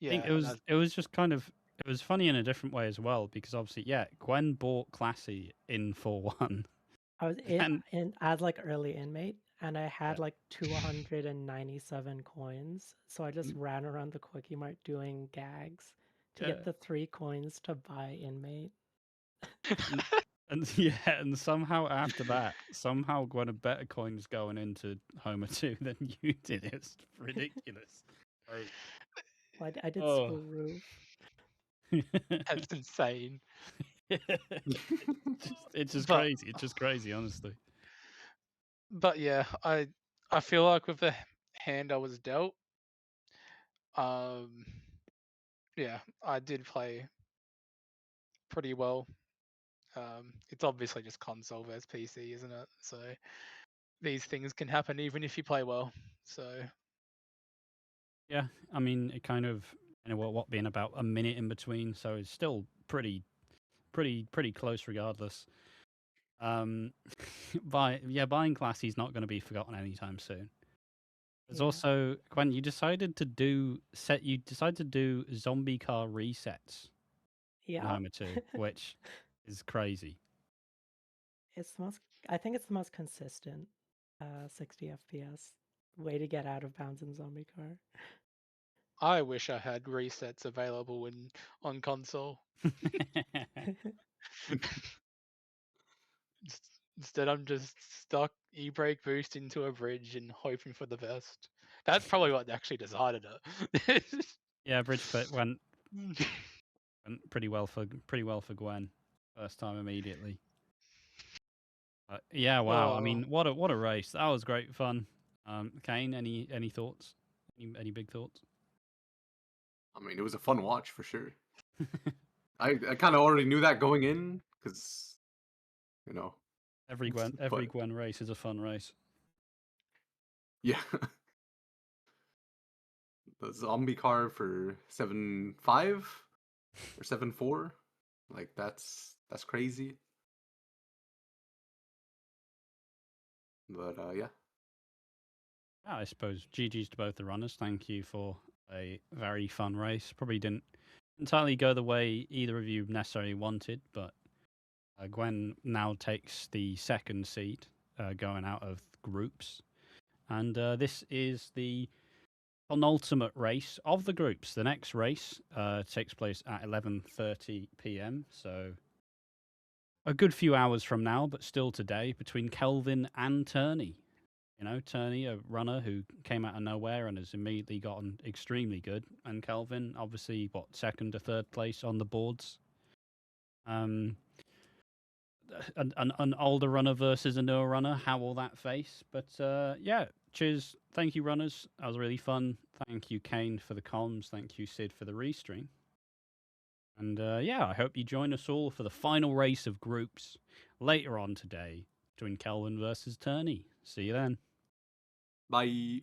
I think yeah, and it was just kind of it was funny in a different way as well because obviously, yeah, Gwen bought Classy in 4-1. I was And as like early inmate, and I yeah. had like 297 coins, so I just ran around the Quickie Mart doing gags to Yeah. get the 3 coins to buy inmate. And yeah, and somehow after that, somehow Gwen had better coins going into Homer 2 than you did. It's ridiculous. Like, Well, I did oh. school roof. that's insane. It's just But crazy. It's just crazy, honestly. yeah, I feel like with the hand I was dealt, um, yeah, I did play pretty well. It's obviously just console versus PC, isn't it? So these things can happen even if you play well. So Yeah, I mean, it kind of, what being about a minute in between, so it's still pretty close regardless. Buying Classy's not going to be forgotten anytime soon. There's Yeah. also Gwen. You decided to do zombie car resets in Yeah. Homer 2, which is crazy. It's the most. I think it's the most consistent 60 FPS way to get out of bounds in zombie car. I wish I had resets available on console. Instead, I'm just stuck e-brake boost into a bridge and hoping for the best. That's probably what actually decided it. Yeah, Bridgepit went pretty well for Gwen first time immediately. Yeah, wow. I mean, Oh, what a race. That was great fun. Kane, any thoughts? Any big thoughts? I mean, it was a fun watch for sure. I kind of already knew that going in because you know. Every But Gwen race is a fun race. yeah, the zombie car for 7.5 or 7.4, like that's crazy. But yeah, Yeah, I suppose GG's to both the runners. Thank you for a very fun race. Probably didn't entirely go the way either of you necessarily wanted, but Gwen now takes the second seed going out of groups. And this is the penultimate race of the groups. The next race takes place at 11:30 p.m. So a good few hours from now, but still today, between Kelvin and Turney. You know, Turney, a runner who came out of nowhere and has immediately gotten extremely good, and Kelvin, obviously, what, second or third place on the boards. An older runner versus a newer runner. How will that face? But yeah, cheers. Thank you, runners. That was really fun. Thank you, Kane, for the comms. Thank you, Sid, for the restream. And yeah, I hope you join us all for the final race of groups later on today between Kelvin versus Turney. See you then. bye.